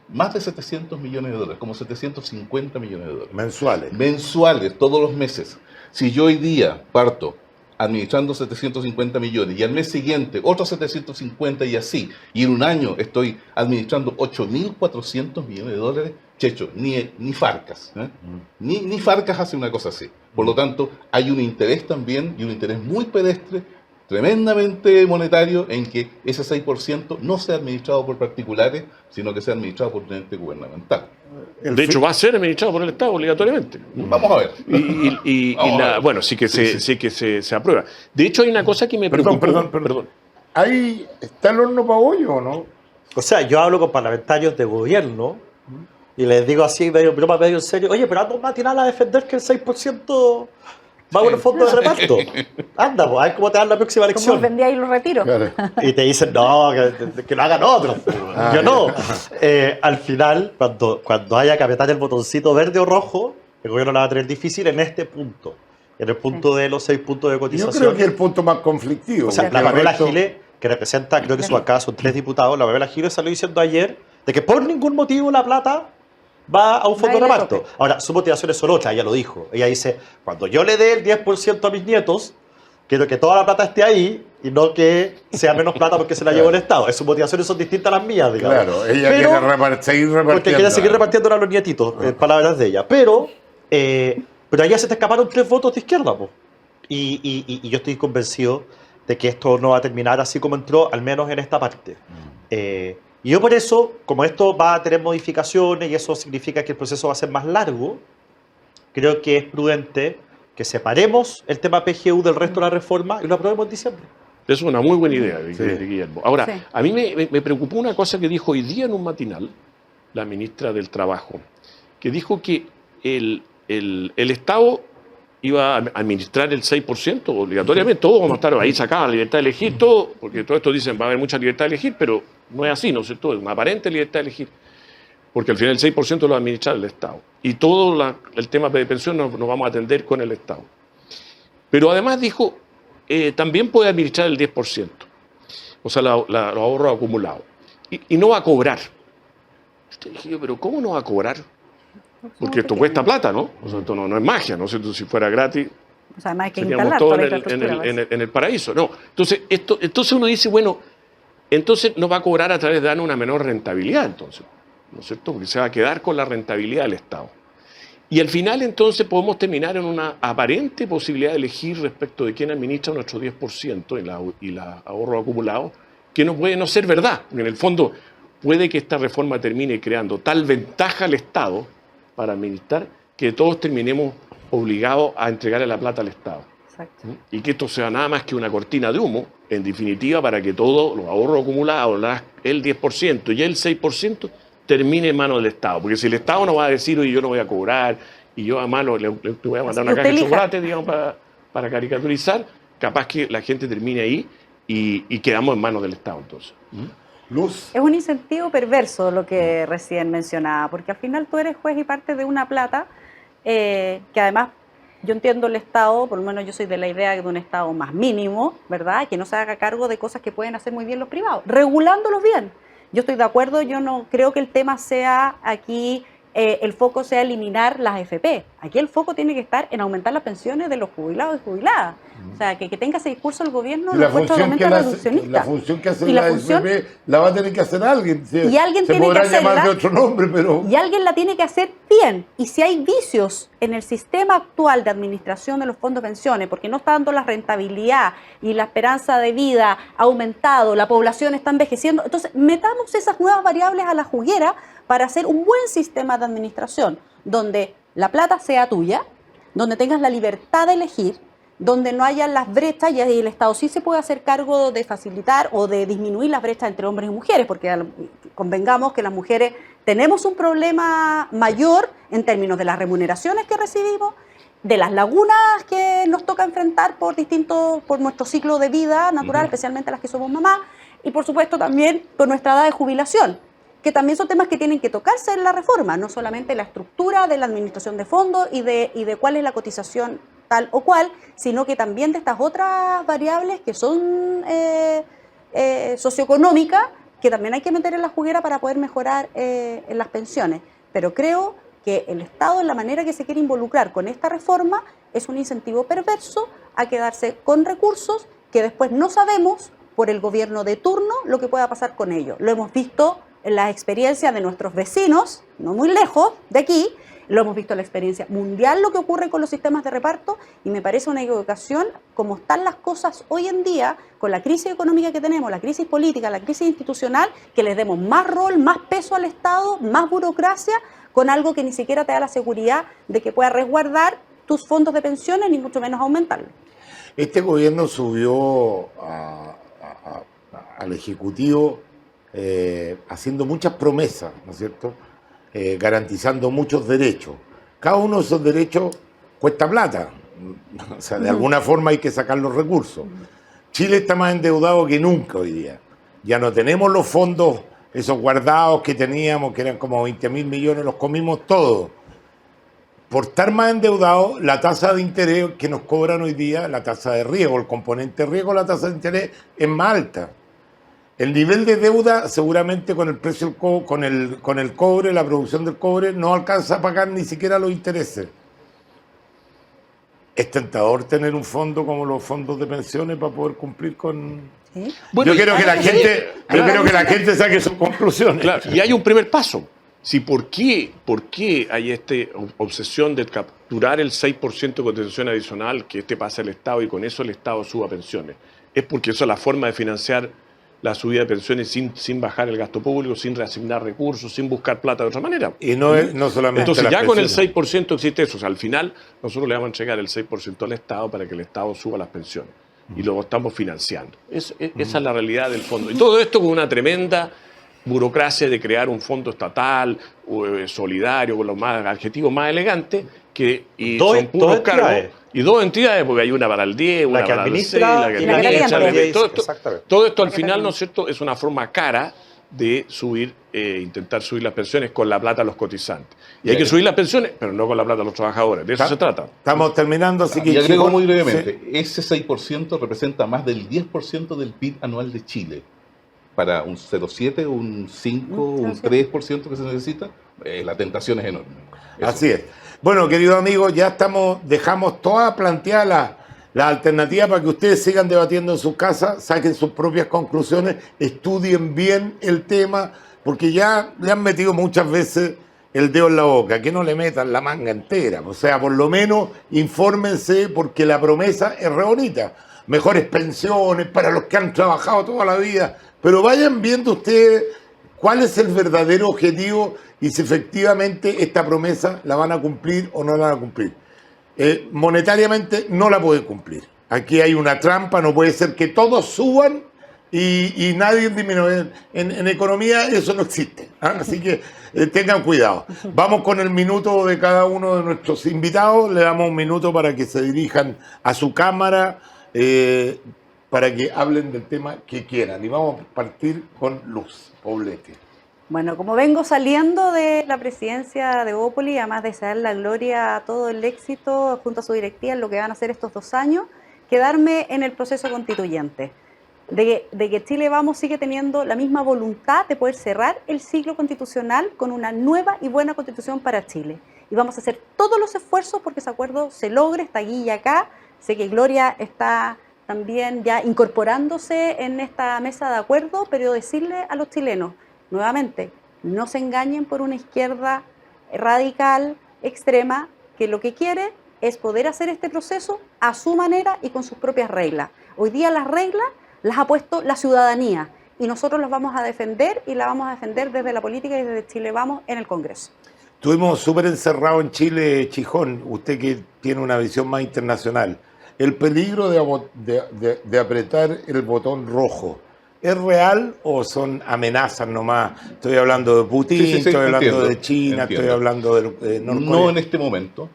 más de 700 millones de dólares, como 750 millones de dólares. Mensuales, todos los meses. Si yo hoy día parto administrando 750 millones y al mes siguiente otros 750 y así, y en un año estoy administrando 8.400 millones de dólares, Checho, ni Farcas, ¿eh? Ni Farcas hace una cosa así. Por lo tanto, hay un interés también, y un interés muy pedestre, tremendamente monetario, en que ese 6% no sea administrado por particulares, sino que sea administrado por un ente gubernamental. De hecho, va a ser administrado por el Estado obligatoriamente. Vamos a ver. Bueno, sí que se aprueba. De hecho, hay una cosa que me preocupa. Perdón. ¿Ahí está el horno para hoyo o no? O sea, yo hablo con parlamentarios de gobierno y les digo así, medio broma, medio en serio, oye, pero anda un matinal a defender que el 6% va con el fondo de reparto. Anda, pues, a ver cómo te dan la próxima Como elección. vendía y lo retiro. Claro. Y te dicen, no, que lo hagan otros. Yo no. Al final, cuando haya que apretar el botoncito verde o rojo, el gobierno la va a tener difícil en este punto. en el punto de los 6 puntos de Yo cotización. creo que es el punto más conflictivo. O sea, porque la el Pamela resto- Giles, que representa, creo que su acá son 3 diputados, la Pamela Giles salió diciendo ayer de que por ningún motivo la plata va a un fondo de Nadie le reparto. toque. Ahora, sus motivaciones son otras, ella lo dijo. Ella dice, cuando yo le dé el 10% a mis nietos, quiero que toda la plata esté ahí y no que sea menos plata porque se la llevó el Estado. Sus motivaciones son distintas a las mías, digamos. Claro, ella Pero- quiere seguir repartiendo. porque quiere seguir repartiendo a los nietitos, en palabras de ella. Pero a ella se te escaparon 3 votos de izquierda, po. Y yo estoy convencido de que esto no va a terminar así como entró, al menos en esta parte. Y yo por eso, como esto va a tener modificaciones y eso significa que el proceso va a ser más largo, creo que es prudente que separemos el tema PGU del resto de la reforma y lo aprobemos en diciembre. Es una muy buena idea Sí. de Guillermo. Ahora, Sí. a mí me preocupó una cosa que dijo hoy día en un matinal la ministra del Trabajo, que dijo que el Estado iba a administrar el 6% obligatoriamente. Todos vamos a estar ahí sacados la libertad de elegir, todo, porque todo esto dicen va a haber mucha libertad de elegir, pero no es así, ¿no es cierto? Es una aparente libertad de elegir. Porque al final el 6% lo va a administrar el Estado. Y todo el tema de pensión nos vamos a atender con el Estado. Pero además dijo, también puede administrar el 10%. O sea, los ahorros acumulados. Y no va a cobrar. Usted dije yo, pero ¿cómo no va a cobrar? Porque esto cuesta plata, ¿no? O sea, esto no es magia, ¿no es cierto? Si fuera gratis, O sea, además hay que seríamos instalar todos toda la en infraestructura. en el paraíso. No. Entonces uno dice, bueno, entonces no va a cobrar a través de darnos una menor rentabilidad, entonces, ¿no es cierto? Porque se va a quedar con la rentabilidad del Estado. Y al final, entonces, podemos terminar en una aparente posibilidad de elegir respecto de quién administra nuestro 10% y la ahorro acumulado, que no puede no ser verdad. Porque en el fondo, puede que esta reforma termine creando tal ventaja al Estado para administrar que todos terminemos obligados a entregarle la plata al Estado. Exacto. Y que esto sea nada más que una cortina de humo, en definitiva, para que todos los ahorros acumulados, el 10% y el 6%, termine en manos del Estado. Porque si el Estado no va a decir, oye, yo no voy a cobrar, y yo además le voy a mandar una Usted caja de elija. chocolate, digamos, para caricaturizar, capaz que la gente termine ahí y quedamos en manos del Estado, entonces. Luz. Es un incentivo perverso lo que recién mencionaba, porque al final tú eres juez y parte de una plata que además yo entiendo el Estado, por lo menos yo soy de la idea de un Estado más mínimo, ¿verdad? Que no se haga cargo de cosas que pueden hacer muy bien los privados, regulándolos bien. Yo estoy de acuerdo, yo no creo que el tema sea aquí, el foco sea eliminar las AFP. Aquí el foco tiene que estar en aumentar las pensiones de los jubilados y jubiladas. O sea, que tenga ese discurso el gobierno lo encuentro totalmente reduccionista. la función que hace Y la la función- FP la va a tener que hacer alguien. Y alguien se tiene podrá que llamar de hacerla. otro nombre, pero... Y alguien la tiene que hacer bien. Y si hay vicios en el sistema actual de administración de los fondos de pensiones, porque no está dando la rentabilidad y la esperanza de vida ha aumentado, la población está envejeciendo, entonces metamos esas nuevas variables a la juguera para hacer un buen sistema de administración, donde la plata sea tuya, donde tengas la libertad de elegir, donde no haya las brechas y el Estado sí se puede hacer cargo de facilitar o de disminuir las brechas entre hombres y mujeres, porque convengamos que las mujeres tenemos un problema mayor en términos de las remuneraciones que recibimos, de las lagunas que nos toca enfrentar por nuestro ciclo de vida natural, especialmente las que somos mamás, y por supuesto también por nuestra edad de jubilación, que también son temas que tienen que tocarse en la reforma, no solamente la estructura de la administración de fondos y de cuál es la cotización tal o cual, sino que también de estas otras variables que son socioeconómicas, que también hay que meter en la juguera para poder mejorar en las pensiones. Pero creo que el Estado, en la manera que se quiere involucrar con esta reforma, es un incentivo perverso a quedarse con recursos que después no sabemos, por el gobierno de turno, lo que pueda pasar con ellos. Lo hemos visto en las experiencias de nuestros vecinos, no muy lejos de aquí, lo hemos visto en la experiencia mundial, lo que ocurre con los sistemas de reparto, y me parece una equivocación, como están las cosas hoy en día, con la crisis económica que tenemos, la crisis política, la crisis institucional, que les demos más rol, más peso al Estado, más burocracia, con algo que ni siquiera te da la seguridad de que pueda resguardar tus fondos de pensiones, ni mucho menos aumentarlos. Este gobierno subió al Ejecutivo haciendo muchas promesas, ¿no es cierto? Garantizando muchos derechos. Cada uno de esos derechos cuesta plata. O sea, de alguna forma hay que sacar los recursos. Chile está más endeudado que nunca hoy día. Ya no tenemos los fondos, esos guardados que teníamos, que eran como 20.000 millones, los comimos todos. por estar más endeudados, la tasa de interés que nos cobran hoy día, la tasa de riesgo, el componente riesgo, la tasa de interés es más alta. El nivel de deuda, seguramente con el precio, con el cobre, la producción del cobre, no alcanza a pagar ni siquiera los intereses. Es tentador tener un fondo como los fondos de pensiones para poder cumplir con... ¿Sí? Bueno, yo quiero que la gente saque sus conclusiones. Claro, y hay un primer paso. Si ¿por qué hay esta obsesión de capturar el 6% de cotización adicional que pasa al Estado y con eso el Estado suba pensiones? Es porque eso es la forma de financiar la subida de pensiones sin bajar el gasto público, sin reasignar recursos, sin buscar plata de otra manera. Y no solamente Entonces las ya con el pensiones. 6% existe eso. O sea, al final nosotros le vamos a entregar el 6% al Estado para que el Estado suba las pensiones. Y luego estamos financiando. Esa es la realidad del fondo. Y todo esto con una tremenda burocracia de crear un fondo estatal, solidario, con los adjetivos más elegantes, y son puros cargos. Y dos entidades, porque hay una para el 10, una para el 6, la que administra. Todo esto al final, ¿no es cierto?, es una forma cara de intentar subir las pensiones con la plata de los cotizantes. Y hay que subir las pensiones, pero no con la plata de los trabajadores. De eso se trata. Estamos terminando, así que... Y agrego muy brevemente, ese 6% representa más del 10% del PIB anual de Chile. Para un 0,7, un 5, un 3% que se necesita, la tentación es enorme. Eso. Así es. Bueno, queridos amigos, ya dejamos toda planteada la alternativa para que ustedes sigan debatiendo en sus casas, saquen sus propias conclusiones, estudien bien el tema, porque ya le han metido muchas veces el dedo en la boca, que no le metan la manga entera. O sea, por lo menos infórmense, porque la promesa es re bonita. Mejores pensiones para los que han trabajado toda la vida, pero vayan viendo ustedes cuál es el verdadero objetivo y si efectivamente esta promesa la van a cumplir o no la van a cumplir. Monetariamente no la pueden cumplir. Aquí hay una trampa, no puede ser que todos suban y nadie disminuya. En economía eso no existe, ¿ah? Así que tengan cuidado. Vamos con el minuto de cada uno de nuestros invitados. Le damos un minuto para que se dirijan a su cámara, para que hablen del tema que quieran. Y vamos a partir con Luz Poblete. Bueno, como vengo saliendo de la presidencia de Bópoli, además de desear la gloria a todo el éxito junto a su directiva en lo que van a hacer estos 2 años, quedarme en el proceso constituyente. De que Chile Vamos sigue teniendo la misma voluntad de poder cerrar el ciclo constitucional con una nueva y buena constitución para Chile. Y vamos a hacer todos los esfuerzos porque ese acuerdo se logre, está aquí y acá. Sé que Gloria está también ya incorporándose en esta mesa de acuerdo, pero decirle a los chilenos, nuevamente, no se engañen por una izquierda radical, extrema, que lo que quiere es poder hacer este proceso a su manera y con sus propias reglas. Hoy día las reglas las ha puesto la ciudadanía y nosotros las vamos a defender y las vamos a defender desde la política y desde Chile Vamos en el Congreso. Estuvimos súper encerrados en Chile, Chijón, usted que tiene una visión más internacional. El peligro de apretar el botón rojo, ¿es real o son amenazas nomás? Estoy hablando de Putin, Sí, estoy hablando entiendo, de China, entiendo. estoy hablando de Norcorea. No en este momento.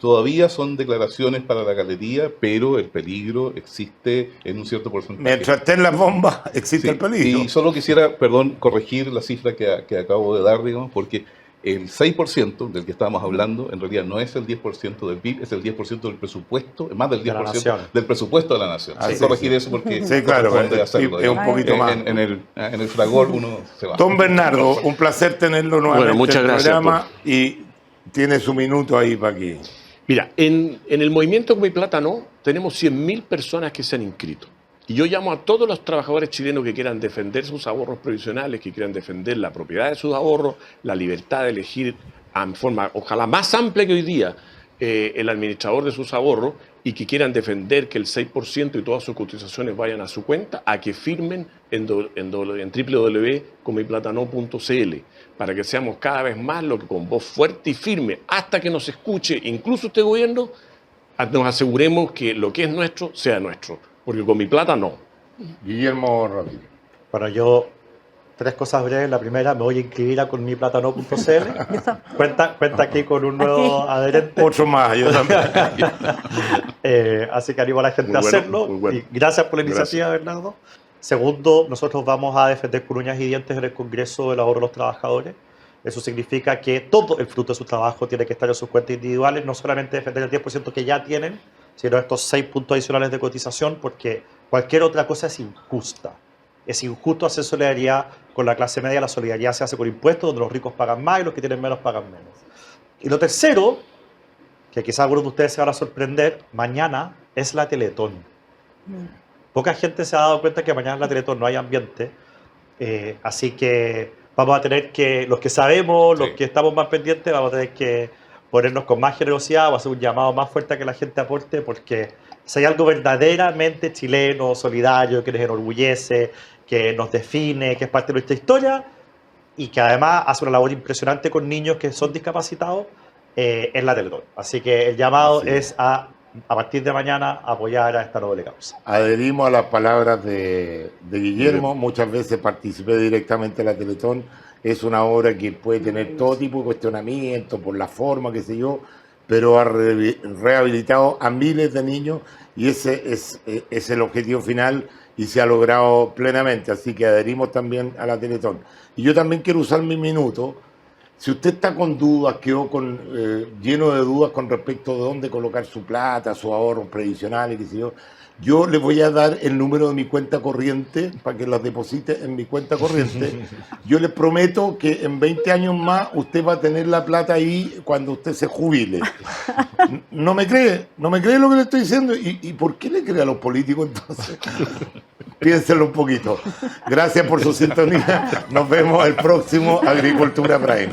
Todavía son declaraciones para la galería, pero el peligro existe en un cierto porcentaje. Mientras estén las bombas, existe Sí, el peligro. y solo quisiera, corregir la cifra que acabo de dar, digamos, porque el 6% del que estábamos hablando en realidad no es el 10% del PIB, es el 10% del presupuesto, más del 10% del presupuesto de la nación. Ah, Hay que sí, corregir sí. eso porque Sí, claro, corresponde es hacerlo, un digamos. poquito más. En el fragor uno se va. Don Bernardo, un placer tenerlo nuevamente Bueno, muchas en el gracias, programa y tiene su minuto ahí para que... Mira, en el movimiento Come Plátano tenemos 100.000 personas que se han inscrito. Y yo llamo a todos los trabajadores chilenos que quieran defender sus ahorros provisionales, que quieran defender la propiedad de sus ahorros, la libertad de elegir en forma, ojalá más amplia que hoy día, el administrador de sus ahorros y que quieran defender que el 6% y todas sus cotizaciones vayan a su cuenta, a que firmen en www.comeplatano.cl para que seamos cada vez más lo que con voz fuerte y firme, hasta que nos escuche, incluso este gobierno, nos aseguremos que lo que es nuestro sea nuestro, porque con mi plata no. Guillermo Ramírez. Bueno, yo, 3 cosas breves. La primera, me voy a inscribir a conmiplatano.cl. Cuenta aquí con un nuevo adherente. Otro más, yo también. Así que animo a la gente Muy a bueno, hacerlo. muy bueno. Y gracias por la Gracias. iniciativa, Bernardo. Segundo, nosotros vamos a defender con uñas y dientes en el Congreso el ahorro de los trabajadores. Eso significa que todo el fruto de su trabajo tiene que estar en sus cuentas individuales, no solamente defender el 10% que ya tienen, sino estos 6 puntos adicionales de cotización, porque cualquier otra cosa es injusta. Es injusto hacer solidaridad con la clase media, la solidaridad se hace con impuestos, donde los ricos pagan más y los que tienen menos pagan menos. Y lo tercero, que quizás algunos de ustedes se van a sorprender, mañana es la Teletón. Poca gente se ha dado cuenta que mañana en la Teletón no hay ambiente, así que vamos a tener que, los que sabemos, los que estamos más pendientes, vamos a tener que ponernos con más generosidad o hacer un llamado más fuerte a que la gente aporte, porque si hay algo verdaderamente chileno, solidario, que nos enorgullece, que nos define, que es parte de nuestra historia y que además hace una labor impresionante con niños que son discapacitados, es la Teletón. Así que el llamado es a partir de mañana apoyar a esta noble causa. Adherimos a las palabras de Guillermo, muchas veces participé directamente en la Teletón. Es una obra que puede tener todo tipo de cuestionamientos por la forma, qué sé yo, pero ha rehabilitado a miles de niños y ese es el objetivo final y se ha logrado plenamente, así que adherimos también a la Teletón. Y yo también quiero usar mi minuto. Si usted está con dudas, quedó lleno de dudas con respecto de dónde colocar su plata, sus ahorros previsionales, qué sé yo le voy a dar el número de mi cuenta corriente para que las deposite en mi cuenta corriente. Yo le prometo que en 20 años más usted va a tener la plata ahí cuando usted se jubile. ¿No me cree? ¿No me cree lo que le estoy diciendo? ¿Y por qué le cree a los políticos entonces? Piénselo un poquito. Gracias por su sintonía. Nos vemos el próximo Agricultura Prime.